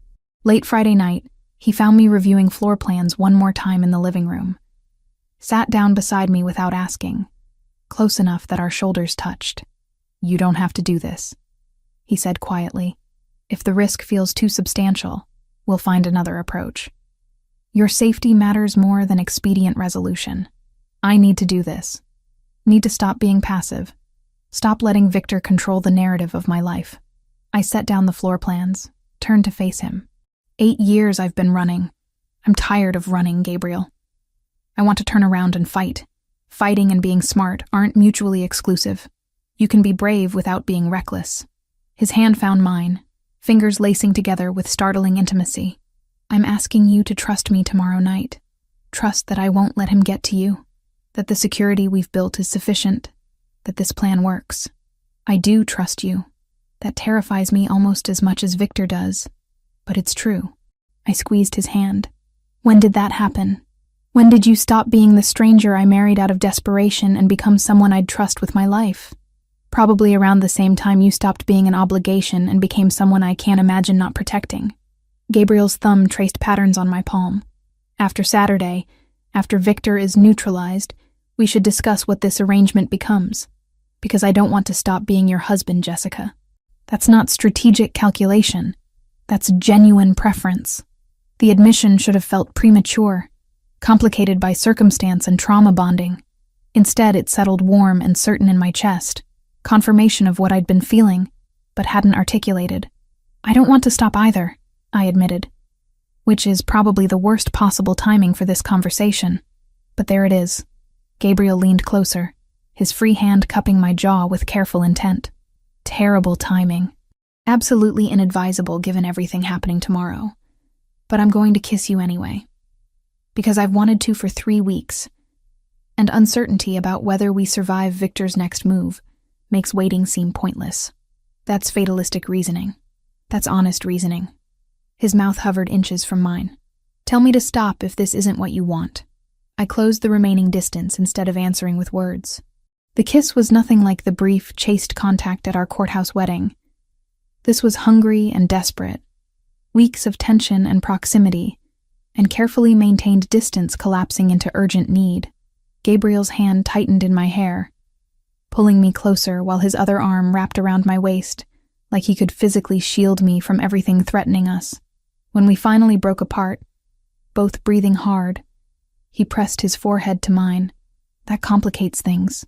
S1: Late Friday night, he found me reviewing floor plans one more time in the living room. Sat down beside me without asking, close enough that our shoulders touched. You don't have to do this, he said quietly. If the risk feels too substantial, we'll find another approach. Your safety matters more than expedient resolution. I need to do this. Need to stop being passive. Stop letting Victor control the narrative of my life. I set down the floor plans, turned to face him. 8 years I've been running. I'm tired of running, Gabriel. I want to turn around and fight. Fighting and being smart aren't mutually exclusive. You can be brave without being reckless. His hand found mine, fingers lacing together with startling intimacy. I'm asking you to trust me tomorrow night. Trust that I won't let him get to you, that the security we've built is sufficient, that this plan works. I do trust you. That terrifies me almost as much as Victor does, but it's true. I squeezed his hand. When did that happen? When did you stop being the stranger I married out of desperation and become someone I'd trust with my life? Probably around the same time you stopped being an obligation and became someone I can't imagine not protecting. Gabriel's thumb traced patterns on my palm. After Saturday, after Victor is neutralized, we should discuss what this arrangement becomes. Because I don't want to stop being your husband, Jessica. That's not strategic calculation. That's genuine preference. The admission should have felt premature, complicated by circumstance and trauma bonding. Instead, it settled warm and certain in my chest, confirmation of what I'd been feeling, but hadn't articulated. I don't want to stop either, I admitted, which is probably the worst possible timing for this conversation. But there it is. Gabriel leaned closer, his free hand cupping my jaw with careful intent. Terrible timing. Absolutely inadvisable given everything happening tomorrow. But I'm going to kiss you anyway. Because I've wanted to for 3 weeks. And uncertainty about whether we survive Victor's next move makes waiting seem pointless. That's fatalistic reasoning. That's honest reasoning. His mouth hovered inches from mine. Tell me to stop if this isn't what you want. I closed the remaining distance instead of answering with words. The kiss was nothing like the brief, chaste contact at our courthouse wedding. This was hungry and desperate. Weeks of tension and proximity, and carefully maintained distance collapsing into urgent need. Gabriel's hand tightened in my hair, pulling me closer while his other arm wrapped around my waist, like he could physically shield me from everything threatening us. When we finally broke apart, both breathing hard, he pressed his forehead to mine. That complicates things,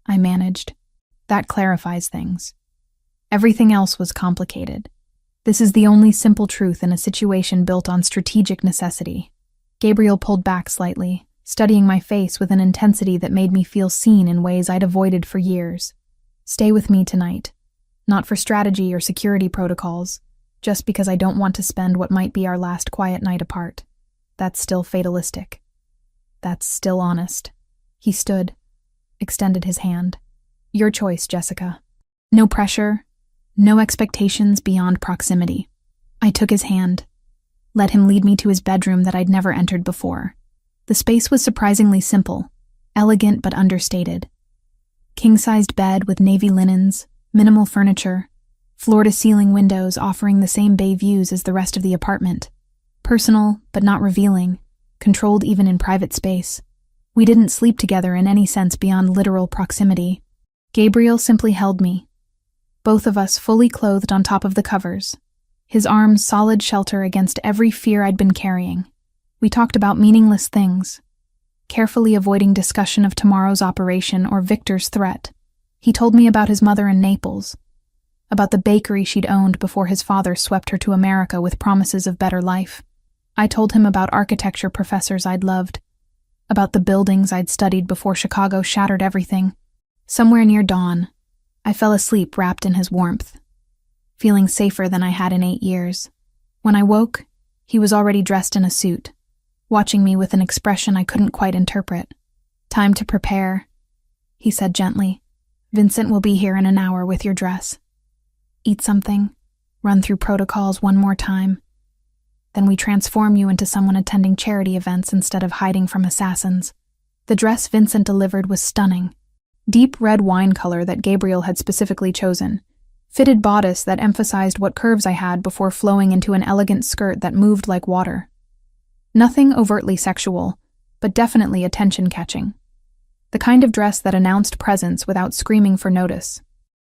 S1: I managed. That clarifies things. Everything else was complicated. This is the only simple truth in a situation built on strategic necessity. Gabriel pulled back slightly, studying my face with an intensity that made me feel seen in ways I'd avoided for years. Stay with me tonight. Not for strategy or security protocols, just because I don't want to spend what might be our last quiet night apart. That's still fatalistic. That's still honest. He stood, extended his hand. Your choice, Jessica. No pressure, no expectations beyond proximity. I took his hand, let him lead me to his bedroom that I'd never entered before. The space was surprisingly simple, elegant but understated. King-sized bed with navy linens, minimal furniture, floor-to-ceiling windows offering the same bay views as the rest of the apartment. Personal, but not revealing, controlled even in private space. We didn't sleep together in any sense beyond literal proximity. Gabriel simply held me, both of us fully clothed on top of the covers, his arms solid shelter against every fear I'd been carrying. We talked about meaningless things, carefully avoiding discussion of tomorrow's operation or Victor's threat. He told me about his mother in Naples, about the bakery she'd owned before his father swept her to America with promises of better life. I told him about architecture professors I'd loved, about the buildings I'd studied before Chicago shattered everything. Somewhere near dawn, I fell asleep wrapped in his warmth, feeling safer than I had in 8 years. When I woke, he was already dressed in a suit, watching me with an expression I couldn't quite interpret. Time to prepare, he said gently. Vincent will be here in an hour with your dress. Eat something, run through protocols one more time. Then we transform you into someone attending charity events instead of hiding from assassins. The dress Vincent delivered was stunning. Deep red wine color that Gabriel had specifically chosen. Fitted bodice that emphasized what curves I had before flowing into an elegant skirt that moved like water. Nothing overtly sexual, but definitely attention-catching. The kind of dress that announced presence without screaming for notice.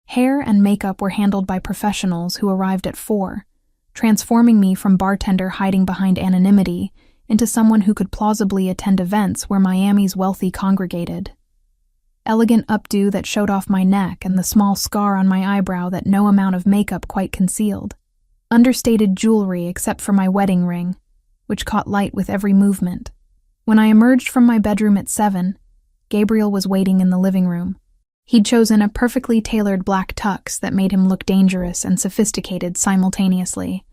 S1: Hair and makeup were handled by professionals who arrived at 4, transforming me from bartender hiding behind anonymity into someone who could plausibly attend events where Miami's wealthy congregated. Elegant updo that showed off my neck and the small scar on my eyebrow that no amount of makeup quite concealed. Understated jewelry except for my wedding ring, which caught light with every movement. When I emerged from my bedroom at 7, Gabriel was waiting in the living room. He'd chosen a perfectly tailored black tux that made him look dangerous and sophisticated simultaneously.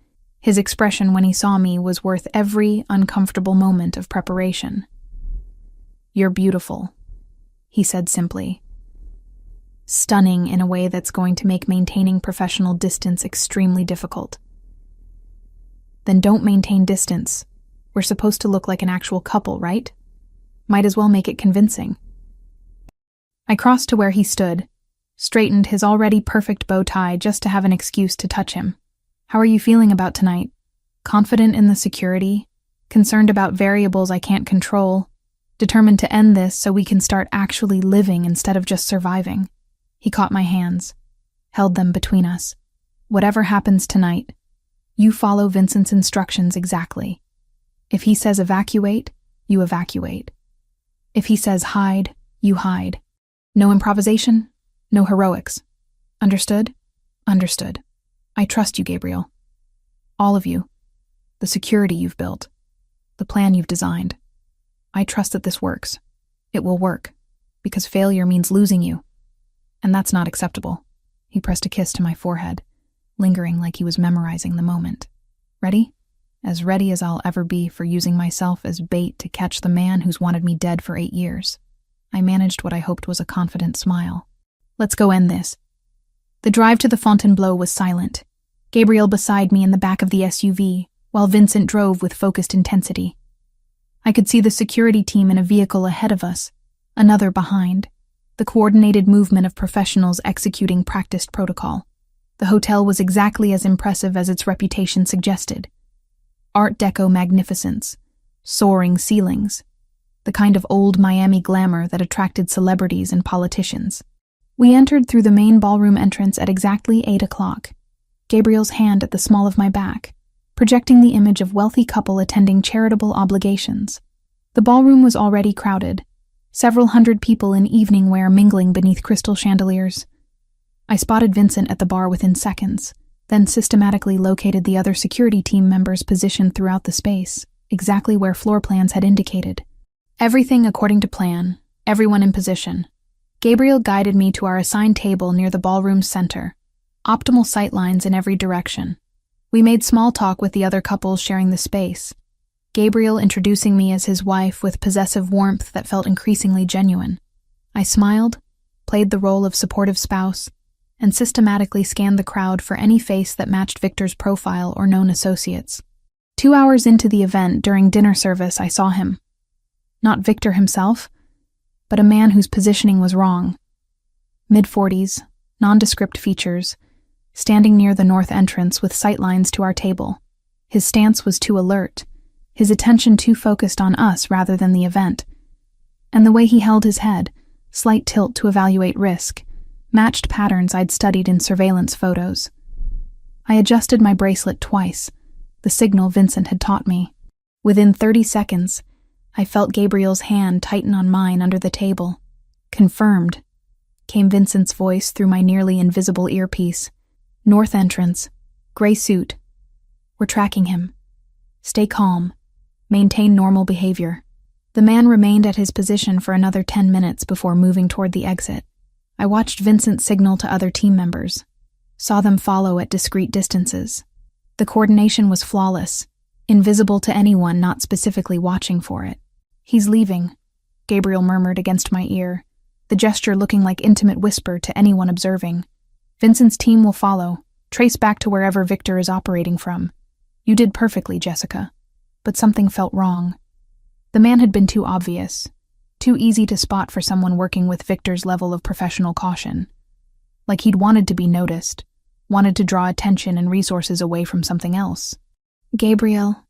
S1: His expression when he saw me was worth every uncomfortable moment of preparation. "You're beautiful," he said simply. Stunning in a way that's going to make maintaining professional distance extremely difficult. "Then don't maintain distance. We're supposed to look like an actual couple, right? Might as well make it convincing." I crossed to where he stood, straightened his already perfect bow tie just to have an excuse to touch him. "How are you feeling about tonight? Confident in the security? Concerned about variables I can't control? Determined to end this so we can start actually living instead of just surviving?" He caught my hands, held them between us. "Whatever happens tonight, you follow Vincent's instructions exactly. If he says evacuate, you evacuate. If he says hide, you hide. No improvisation, no heroics. Understood? Understood. I trust you, Gabriel. All of you. The security you've built. The plan you've designed. I trust that this works. It will work, because failure means losing you. And that's not acceptable." He pressed a kiss to my forehead, lingering like he was memorizing the moment. "Ready? As ready as I'll ever be for using myself as bait to catch the man who's wanted me dead for 8 years. I managed what I hoped was a confident smile. "Let's go end this." The drive to the Fontainebleau was silent. Gabriel beside me in the back of the SUV, while Vincent drove with focused intensity. I could see the security team in a vehicle ahead of us, another behind, the coordinated movement of professionals executing practiced protocol. The hotel was exactly as impressive as its reputation suggested. Art Deco magnificence, soaring ceilings, the kind of old Miami glamour that attracted celebrities and politicians. We entered through the main ballroom entrance at exactly 8 o'clock, Gabriel's hand at the small of my back, projecting the image of wealthy couple attending charitable obligations. The ballroom was already crowded, several hundred people in evening wear mingling beneath crystal chandeliers. I spotted Vincent at the bar within seconds, then systematically located the other security team members positioned throughout the space, exactly where floor plans had indicated. Everything according to plan, everyone in position. Gabriel guided me to our assigned table near the ballroom's center, optimal sightlines in every direction. We made small talk with the other couples sharing the space, Gabriel introducing me as his wife with possessive warmth that felt increasingly genuine. I smiled, played the role of supportive spouse, and systematically scanned the crowd for any face that matched Victor's profile or known associates. 2 hours into the event, during dinner service, I saw him. Not Victor himself, but a man whose positioning was wrong. Mid-40s, nondescript features, standing near the north entrance with sightlines to our table. His stance was too alert, his attention too focused on us rather than the event. And the way he held his head, slight tilt to evaluate risk, matched patterns I'd studied in surveillance photos. I adjusted my bracelet twice, the signal Vincent had taught me. Within 30 seconds, I felt Gabriel's hand tighten on mine under the table. "Confirmed," came Vincent's voice through my nearly invisible earpiece. "North entrance, gray suit. We're tracking him. Stay calm. Maintain normal behavior." The man remained at his position for another 10 minutes before moving toward the exit. I watched Vincent signal to other team members, saw them follow at discreet distances. The coordination was flawless, invisible to anyone not specifically watching for it. "He's leaving," Gabriel murmured against my ear, the gesture looking like intimate whisper to anyone observing. "Vincent's team will follow, trace back to wherever Victor is operating from. You did perfectly, Jessica. But something felt wrong. The man had been too obvious, too easy to spot for someone working with Victor's level of professional caution. Like he'd wanted to be noticed, wanted to draw attention and resources away from something else. "Gabriel,"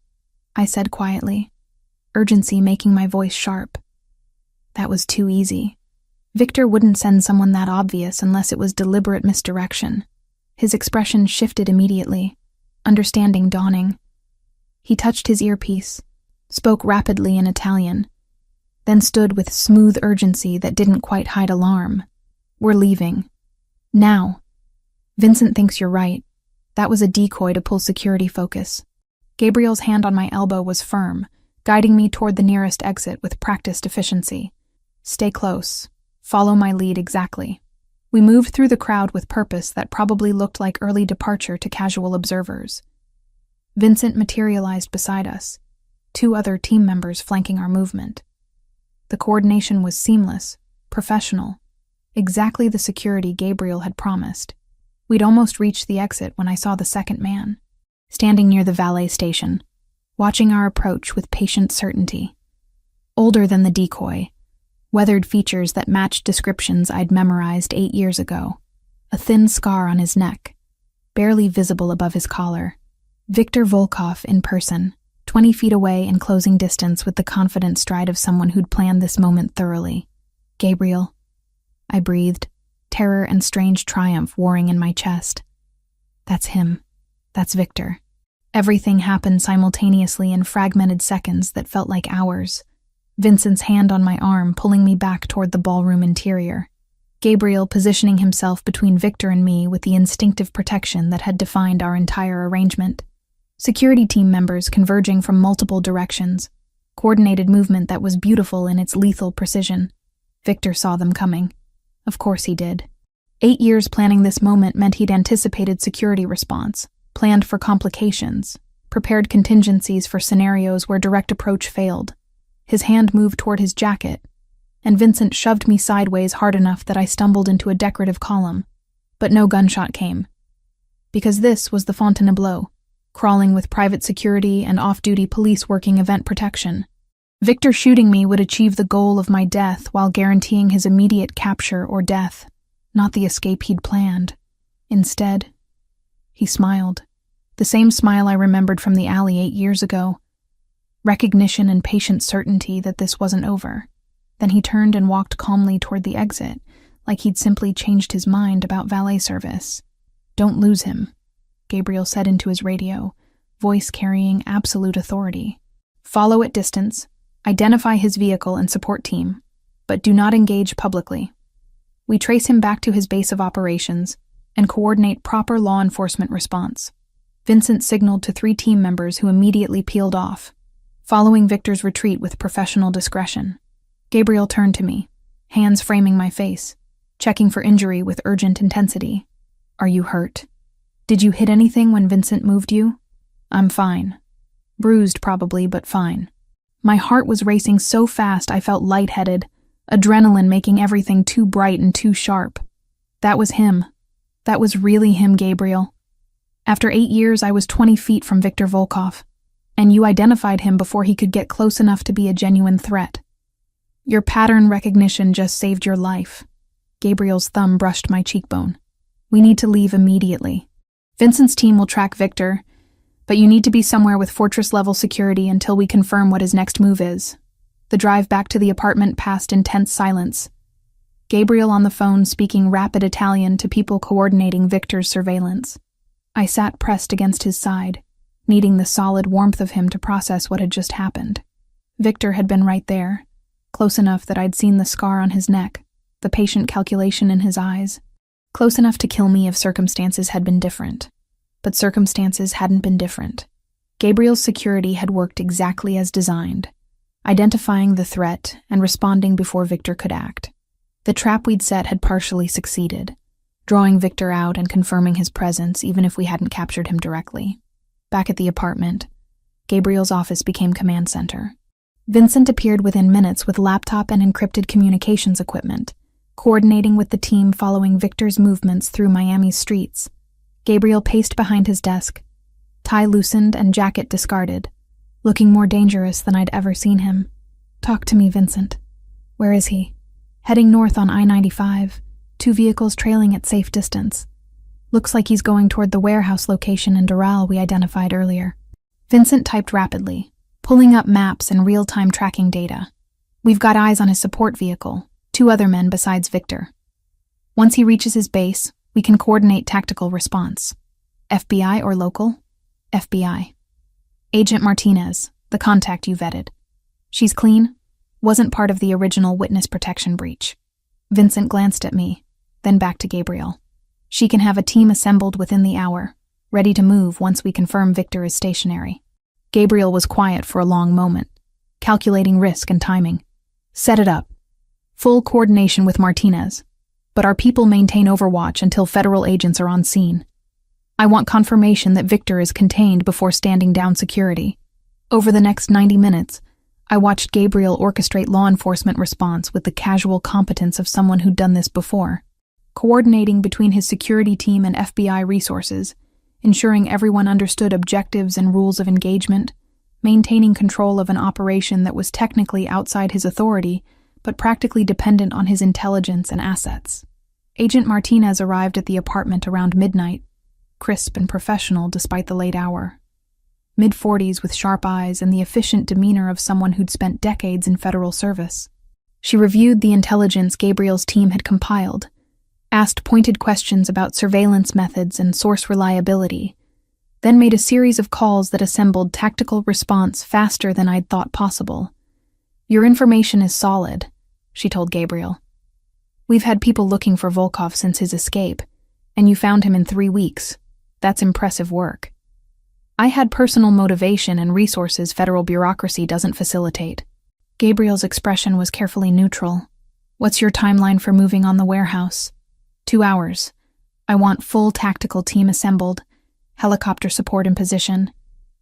S1: I said quietly, urgency making my voice sharp. That was too easy. Victor wouldn't send someone that obvious unless it was deliberate misdirection. His expression shifted immediately, understanding dawning. He touched his earpiece, spoke rapidly in Italian, then stood with smooth urgency that didn't quite hide alarm. "We're leaving. Now. Vincent thinks you're right. That was a decoy to pull security focus." Gabriel's hand on my elbow was firm, guiding me toward the nearest exit with practiced efficiency. "Stay close. Follow my lead exactly." We moved through the crowd with purpose that probably looked like early departure to casual observers. Vincent materialized beside us, 2 other team members flanking our movement. The coordination was seamless, professional, exactly the security Gabriel had promised. We'd almost reached the exit when I saw the second man, standing near the valet station, watching our approach with patient certainty. Older than the decoy, weathered features that matched descriptions I'd memorized 8 years ago, a thin scar on his neck, barely visible above his collar. Viktor Volkov in person, 20 feet away in closing distance with the confident stride of someone who'd planned this moment thoroughly. Gabriel, I breathed, terror and strange triumph warring in my chest. That's him. That's Viktor. Everything happened simultaneously in fragmented seconds that felt like hours. Vincent's hand on my arm pulling me back toward the ballroom interior. Gabriel positioning himself between Viktor and me with the instinctive protection that had defined our entire arrangement. Security team members converging from multiple directions. Coordinated movement that was beautiful in its lethal precision. Viktor saw them coming. Of course he did. 8 years planning this moment meant he'd anticipated security response, planned for complications, prepared contingencies for scenarios where direct approach failed. His hand moved toward his jacket, and Vincent shoved me sideways hard enough that I stumbled into a decorative column. But no gunshot came. Because this was the Fontainebleau, crawling with private security and off-duty police working event protection. Viktor shooting me would achieve the goal of my death while guaranteeing his immediate capture or death, not the escape he'd planned. Instead, he smiled. The same smile I remembered from the alley 8 years ago. Recognition and patient certainty that this wasn't over. Then he turned and walked calmly toward the exit, like he'd simply changed his mind about valet service. "Don't lose him," Gabriel said into his radio, voice carrying absolute authority. "Follow at distance, identify his vehicle and support team, but do not engage publicly. We trace him back to his base of operations and coordinate proper law enforcement response." Vincent signaled to 3 team members who immediately peeled off, following Viktor's retreat with professional discretion. Gabriel turned to me, hands framing my face, checking for injury with urgent intensity. "Are you hurt? Did you hit anything when Vincent moved you?" "I'm fine. Bruised probably, but fine." My heart was racing so fast I felt lightheaded, adrenaline making everything too bright and too sharp. That was him. That was really him, Gabriel. After 8 years, I was 20 feet from Viktor Volkov, and you identified him before he could get close enough to be a genuine threat. Your pattern recognition just saved your life. Gabriel's thumb brushed my cheekbone. We need to leave immediately. Vincent's team will track Viktor, but you need to be somewhere with fortress-level security until we confirm what his next move is. The drive back to the apartment passed in tense silence. Gabriel on the phone speaking rapid Italian to people coordinating Viktor's surveillance. I sat pressed against his side, needing the solid warmth of him to process what had just happened. Viktor had been right there, close enough that I'd seen the scar on his neck, the patient calculation in his eyes. Close enough to kill me if circumstances had been different. But circumstances hadn't been different. Gabriel's security had worked exactly as designed, identifying the threat and responding before Viktor could act. The trap we'd set had partially succeeded, drawing Viktor out and confirming his presence even if we hadn't captured him directly. Back at the apartment, Gabriel's office became command center. Vincent appeared within minutes with laptop and encrypted communications equipment, coordinating with the team following Viktor's movements through Miami's streets. Gabriel paced behind his desk, tie loosened and jacket discarded, looking more dangerous than I'd ever seen him. "Talk to me, Vincent. Where is he?" "Heading north on I-95, 2 vehicles trailing at safe distance. Looks like he's going toward the warehouse location in Doral we identified earlier." Vincent typed rapidly, pulling up maps and real-time tracking data. "We've got eyes on his support vehicle, 2 other men besides Viktor. Once he reaches his base, we can coordinate tactical response. FBI or local?" "FBI. Agent Martinez, the contact you vetted. She's clean? Wasn't part of the original witness protection breach." Vincent glanced at me, then back to Gabriel. "She can have a team assembled within the hour, ready to move once we confirm Viktor is stationary." Gabriel was quiet for a long moment, calculating risk and timing. "Set it up. Full coordination with Martinez, but our people maintain overwatch until federal agents are on scene." I want confirmation that Victor is contained before standing down security. Over the next 90 minutes, I watched Gabriel orchestrate law enforcement response with the casual competence of someone who'd done this before, coordinating between his security team and FBI resources, ensuring everyone understood objectives and rules of engagement, maintaining control of an operation that was technically outside his authority, but practically dependent on his intelligence and assets. Agent Martinez arrived at the apartment around midnight, crisp and professional despite the late hour. Mid-40s with sharp eyes and the efficient demeanor of someone who'd spent decades in federal service. She reviewed the intelligence Gabriel's team had compiled, asked pointed questions about surveillance methods and source reliability, then made a series of calls that assembled tactical response faster than I'd thought possible. "Your information is solid," she told Gabriel. "We've had people looking for Volkov since his escape, and you found him in 3 weeks. That's impressive work. I had personal motivation and resources federal bureaucracy doesn't facilitate." Gabriel's expression was carefully neutral. "What's your timeline for moving on the warehouse?" 2 hours. I want full tactical team assembled, helicopter support in position,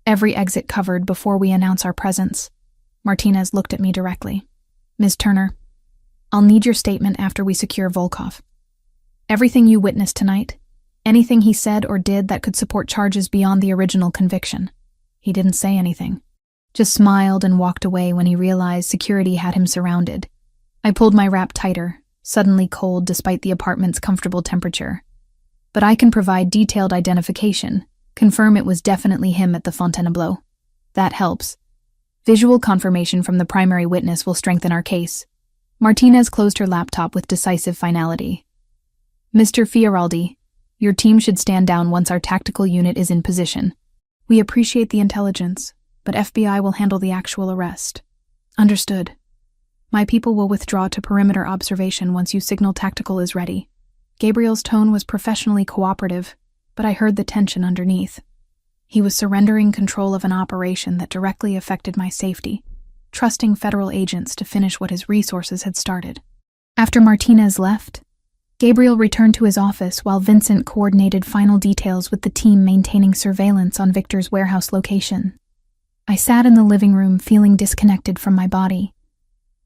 S1: every exit covered before we announce our presence." Martinez looked at me directly. "Ms. Turner, I'll need your statement after we secure Volkov. Everything you witnessed tonight, anything he said or did that could support charges beyond the original conviction." He didn't say anything, just smiled and walked away when he realized security had him surrounded. I pulled my wrap tighter, suddenly cold despite the apartment's comfortable temperature. "But I can provide detailed identification, confirm it was definitely him at the Fontainebleau. That helps. Visual confirmation from the primary witness will strengthen our case." Martinez closed her laptop with decisive finality. "Mr. Fioraldi, your team should stand down once our tactical unit is in position. We appreciate the intelligence, but FBI will handle the actual arrest." "Understood. My people will withdraw to perimeter observation once you signal tactical is ready." Gabriel's tone was professionally cooperative, but I heard the tension underneath. He was surrendering control of an operation that directly affected my safety, trusting federal agents to finish what his resources had started. After Martinez left, Gabriel returned to his office while Vincent coordinated final details with the team maintaining surveillance on Victor's warehouse location. I sat in the living room feeling disconnected from my body,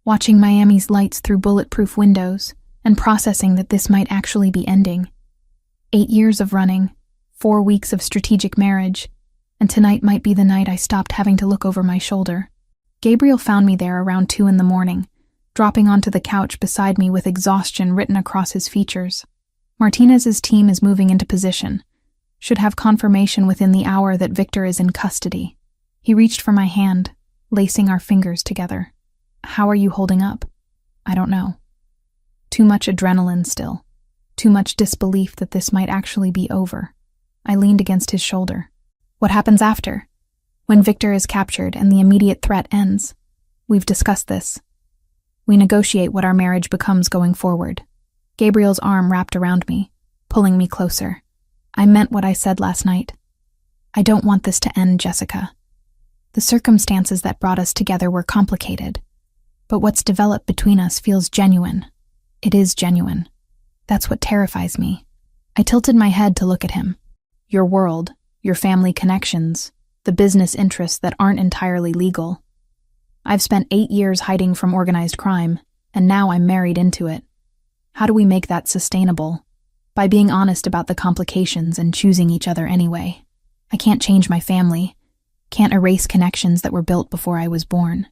S1: watching Miami's lights through bulletproof windows and processing that this might actually be ending. 8 years of running, 4 weeks of strategic marriage, and tonight might be the night I stopped having to look over my shoulder. Gabriel found me there around 2 a.m, dropping onto the couch beside me with exhaustion written across his features. "Martinez's team is moving into position. Should have confirmation within the hour that Victor is in custody." He reached for my hand, lacing our fingers together. "How are you holding up?" "I don't know. Too much adrenaline still. Too much disbelief that this might actually be over." I leaned against his shoulder. "What happens after? When Victor is captured and the immediate threat ends?" "We've discussed this. We negotiate what our marriage becomes going forward." Gabriel's arm wrapped around me, pulling me closer. "I meant what I said last night. I don't want this to end, Jessica. The circumstances that brought us together were complicated, but what's developed between us feels genuine. It is genuine. That's what terrifies me." I tilted my head to look at him. "Your world, your family connections, the business interests that aren't entirely legal. I've spent 8 years hiding from organized crime, and now I'm married into it. How do we make that sustainable? By being honest about the complications and choosing each other anyway. I can't change my family, can't erase connections that were built before I was born.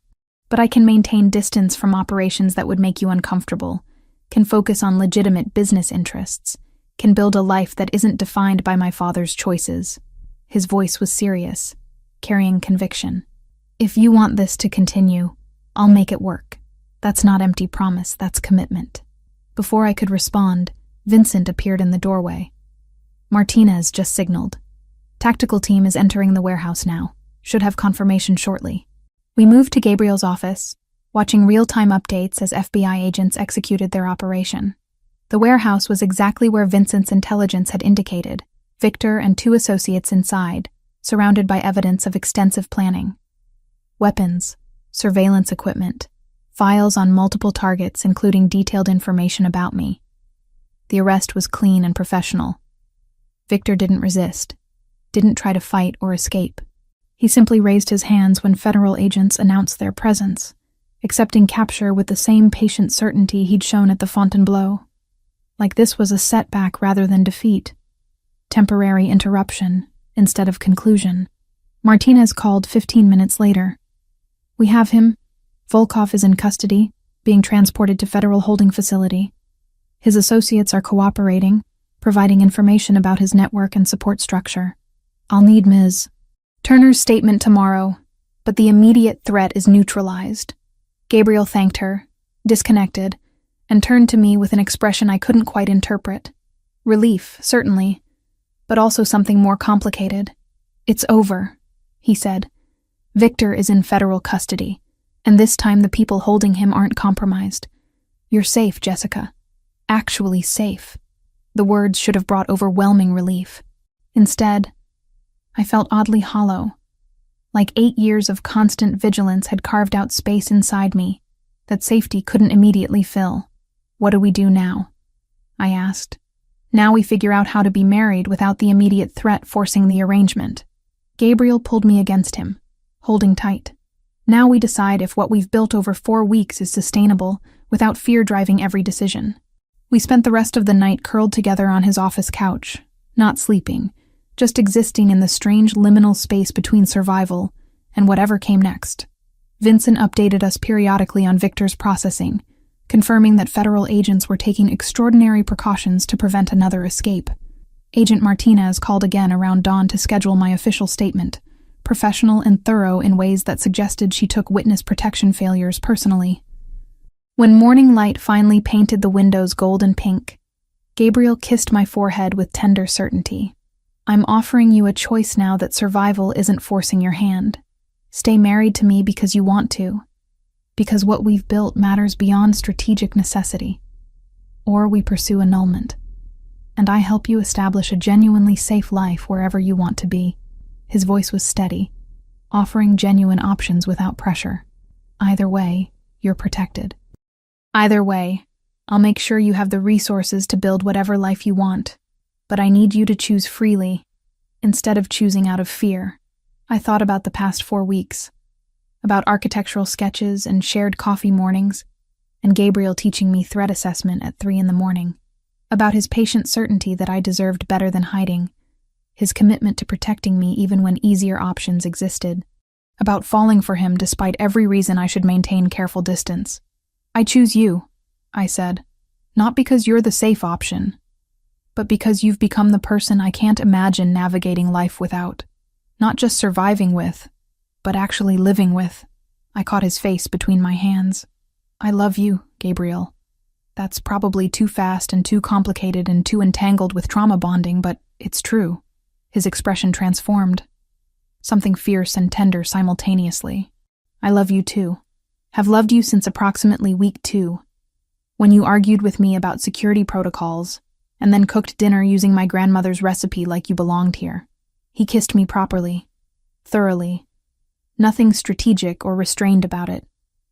S1: But I can maintain distance from operations that would make you uncomfortable, can focus on legitimate business interests, can build a life that isn't defined by my father's choices." His voice was serious, carrying conviction. "If you want this to continue, I'll make it work. That's not empty promise, that's commitment." Before I could respond, Vincent appeared in the doorway. "Martinez just signaled. Tactical team is entering the warehouse now. Should have confirmation shortly." We moved to Gabriel's office, watching real-time updates as FBI agents executed their operation. The warehouse was exactly where Vincent's intelligence had indicated, Victor and 2 associates inside, surrounded by evidence of extensive planning. Weapons, surveillance equipment, files on multiple targets including detailed information about me. The arrest was clean and professional. Victor didn't resist, didn't try to fight or escape. He simply raised his hands when federal agents announced their presence, accepting capture with the same patient certainty he'd shown at the Fontainebleau. Like this was a setback rather than defeat. Temporary interruption instead of conclusion. Martinez called 15 minutes later. "We have him. Volkov is in custody, being transported to federal holding facility. His associates are cooperating, providing information about his network and support structure. I'll need Ms. Turner's statement tomorrow, but the immediate threat is neutralized." Gabriel thanked her, disconnected, and turned to me with an expression I couldn't quite interpret. Relief, certainly, but also something more complicated. "It's over," he said. "Victor is in federal custody, and this time the people holding him aren't compromised. You're safe, Jessica. Actually safe." The words should have brought overwhelming relief. Instead, I felt oddly hollow, like 8 years of constant vigilance had carved out space inside me that safety couldn't immediately fill. "What do we do now?" I asked. "Now we figure out how to be married without the immediate threat forcing the arrangement." Gabriel pulled me against him, holding tight. "Now we decide if what we've built over 4 weeks is sustainable without fear driving every decision." We spent the rest of the night curled together on his office couch, not sleeping, just existing in the strange liminal space between survival and whatever came next. Vincent updated us periodically on Victor's processing, confirming that federal agents were taking extraordinary precautions to prevent another escape. Agent Martinez called again around dawn to schedule my official statement, professional and thorough in ways that suggested she took witness protection failures personally. When morning light finally painted the windows gold and pink, Gabriel kissed my forehead with tender certainty. "I'm offering you a choice now that survival isn't forcing your hand. Stay married to me because you want to, because what we've built matters beyond strategic necessity. Or we pursue annulment, and I help you establish a genuinely safe life wherever you want to be." His voice was steady, offering genuine options without pressure. "Either way, you're protected. Either way, I'll make sure you have the resources to build whatever life you want, but I need you to choose freely, instead of choosing out of fear." I thought about the past 4 weeks, about architectural sketches and shared coffee mornings, and Gabriel teaching me threat assessment at 3 a.m, about his patient certainty that I deserved better than hiding, his commitment to protecting me even when easier options existed, about falling for him despite every reason I should maintain careful distance. "I choose you," I said, "not because you're the safe option, but because you've become the person I can't imagine navigating life without. Not just surviving with, but actually living with." I caught his face between my hands. "I love you, Gabriel. That's probably too fast and too complicated and too entangled with trauma bonding, but it's true." His expression transformed, something fierce and tender simultaneously. "I love you too. Have loved you since approximately week 2, when you argued with me about security protocols and then cooked dinner using my grandmother's recipe like you belonged here." He kissed me properly, thoroughly. Nothing strategic or restrained about it.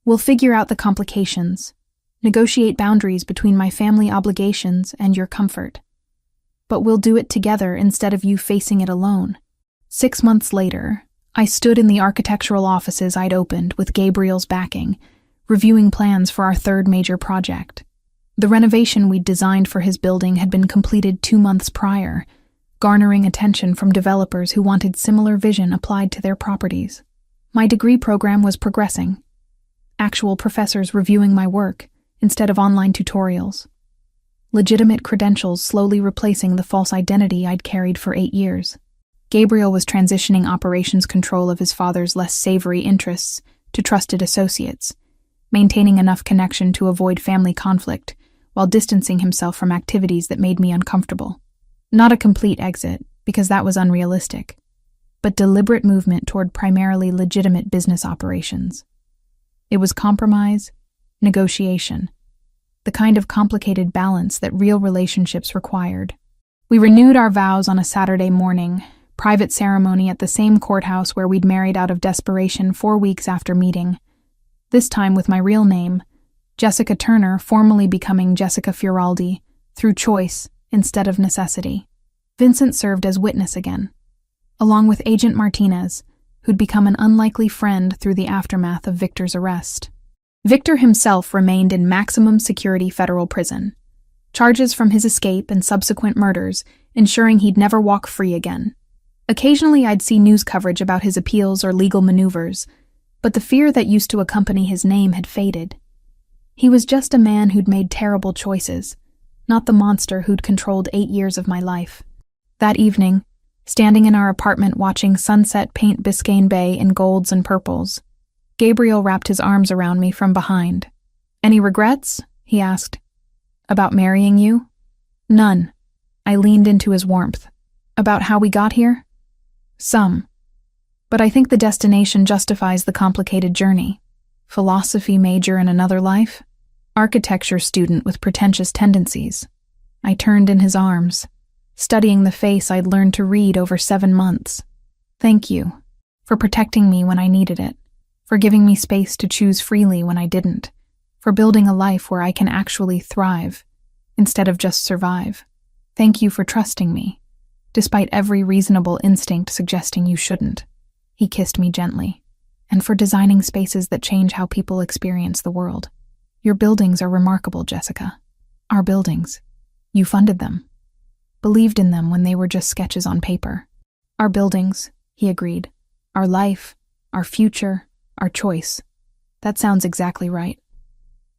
S1: "We'll figure out the complications, negotiate boundaries between my family obligations and your comfort. But we'll do it together instead of you facing it alone." 6 months later, I stood in the architectural offices I'd opened with Gabriel's backing, reviewing plans for our 3rd major project. The renovation we'd designed for his building had been completed 2 months prior, garnering attention from developers who wanted similar vision applied to their properties. My degree program was progressing, actual professors reviewing my work instead of online tutorials. Legitimate credentials slowly replacing the false identity I'd carried for 8 years. Gabriel was transitioning operations control of his father's less savory interests to trusted associates, maintaining enough connection to avoid family conflict while distancing himself from activities that made me uncomfortable. Not a complete exit, because that was unrealistic, but deliberate movement toward primarily legitimate business operations. It was compromise, negotiation, the kind of complicated balance that real relationships required. We renewed our vows on a Saturday morning, private ceremony at the same courthouse where we'd married out of desperation 4 weeks after meeting, this time with my real name, Jessica Turner, formally becoming Jessica Fioraldi, through choice instead of necessity. Vincent served as witness again, along with Agent Martinez, who'd become an unlikely friend through the aftermath of Victor's arrest. Victor himself remained in maximum security federal prison, charges from his escape and subsequent murders ensuring he'd never walk free again. Occasionally I'd see news coverage about his appeals or legal maneuvers, but the fear that used to accompany his name had faded. He was just a man who'd made terrible choices, not the monster who'd controlled 8 years of my life. That evening, standing in our apartment watching sunset paint Biscayne Bay in golds and purples, Gabriel wrapped his arms around me from behind. "Any regrets?" he asked. "About marrying you?" "None." I leaned into his warmth. "About how we got here?" "Some. But I think the destination justifies the complicated journey. Philosophy major in another life? Architecture student with pretentious tendencies." I turned in his arms, studying the face I'd learned to read over 7 months. "Thank you for protecting me when I needed it, for giving me space to choose freely when I didn't, for building a life where I can actually thrive instead of just survive. Thank you for trusting me, despite every reasonable instinct suggesting you shouldn't." He kissed me gently. "And for designing spaces that change how people experience the world. Your buildings are remarkable, Jessica. Our buildings. You funded them. Believed in them when they were just sketches on paper. Our buildings," he agreed. "Our life, our future, our choice. That sounds exactly right."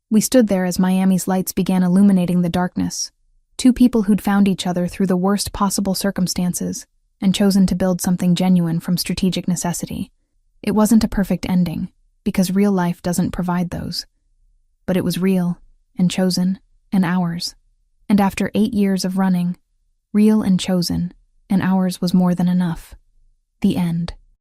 S1: We stood there as Miami's lights began illuminating the darkness. 2 people who'd found each other through the worst possible circumstances and chosen to build something genuine from strategic necessity. It wasn't a perfect ending, because real life doesn't provide those. But it was real, and chosen, and ours. And after 8 years of running, real and chosen, and ours was more than enough. The end.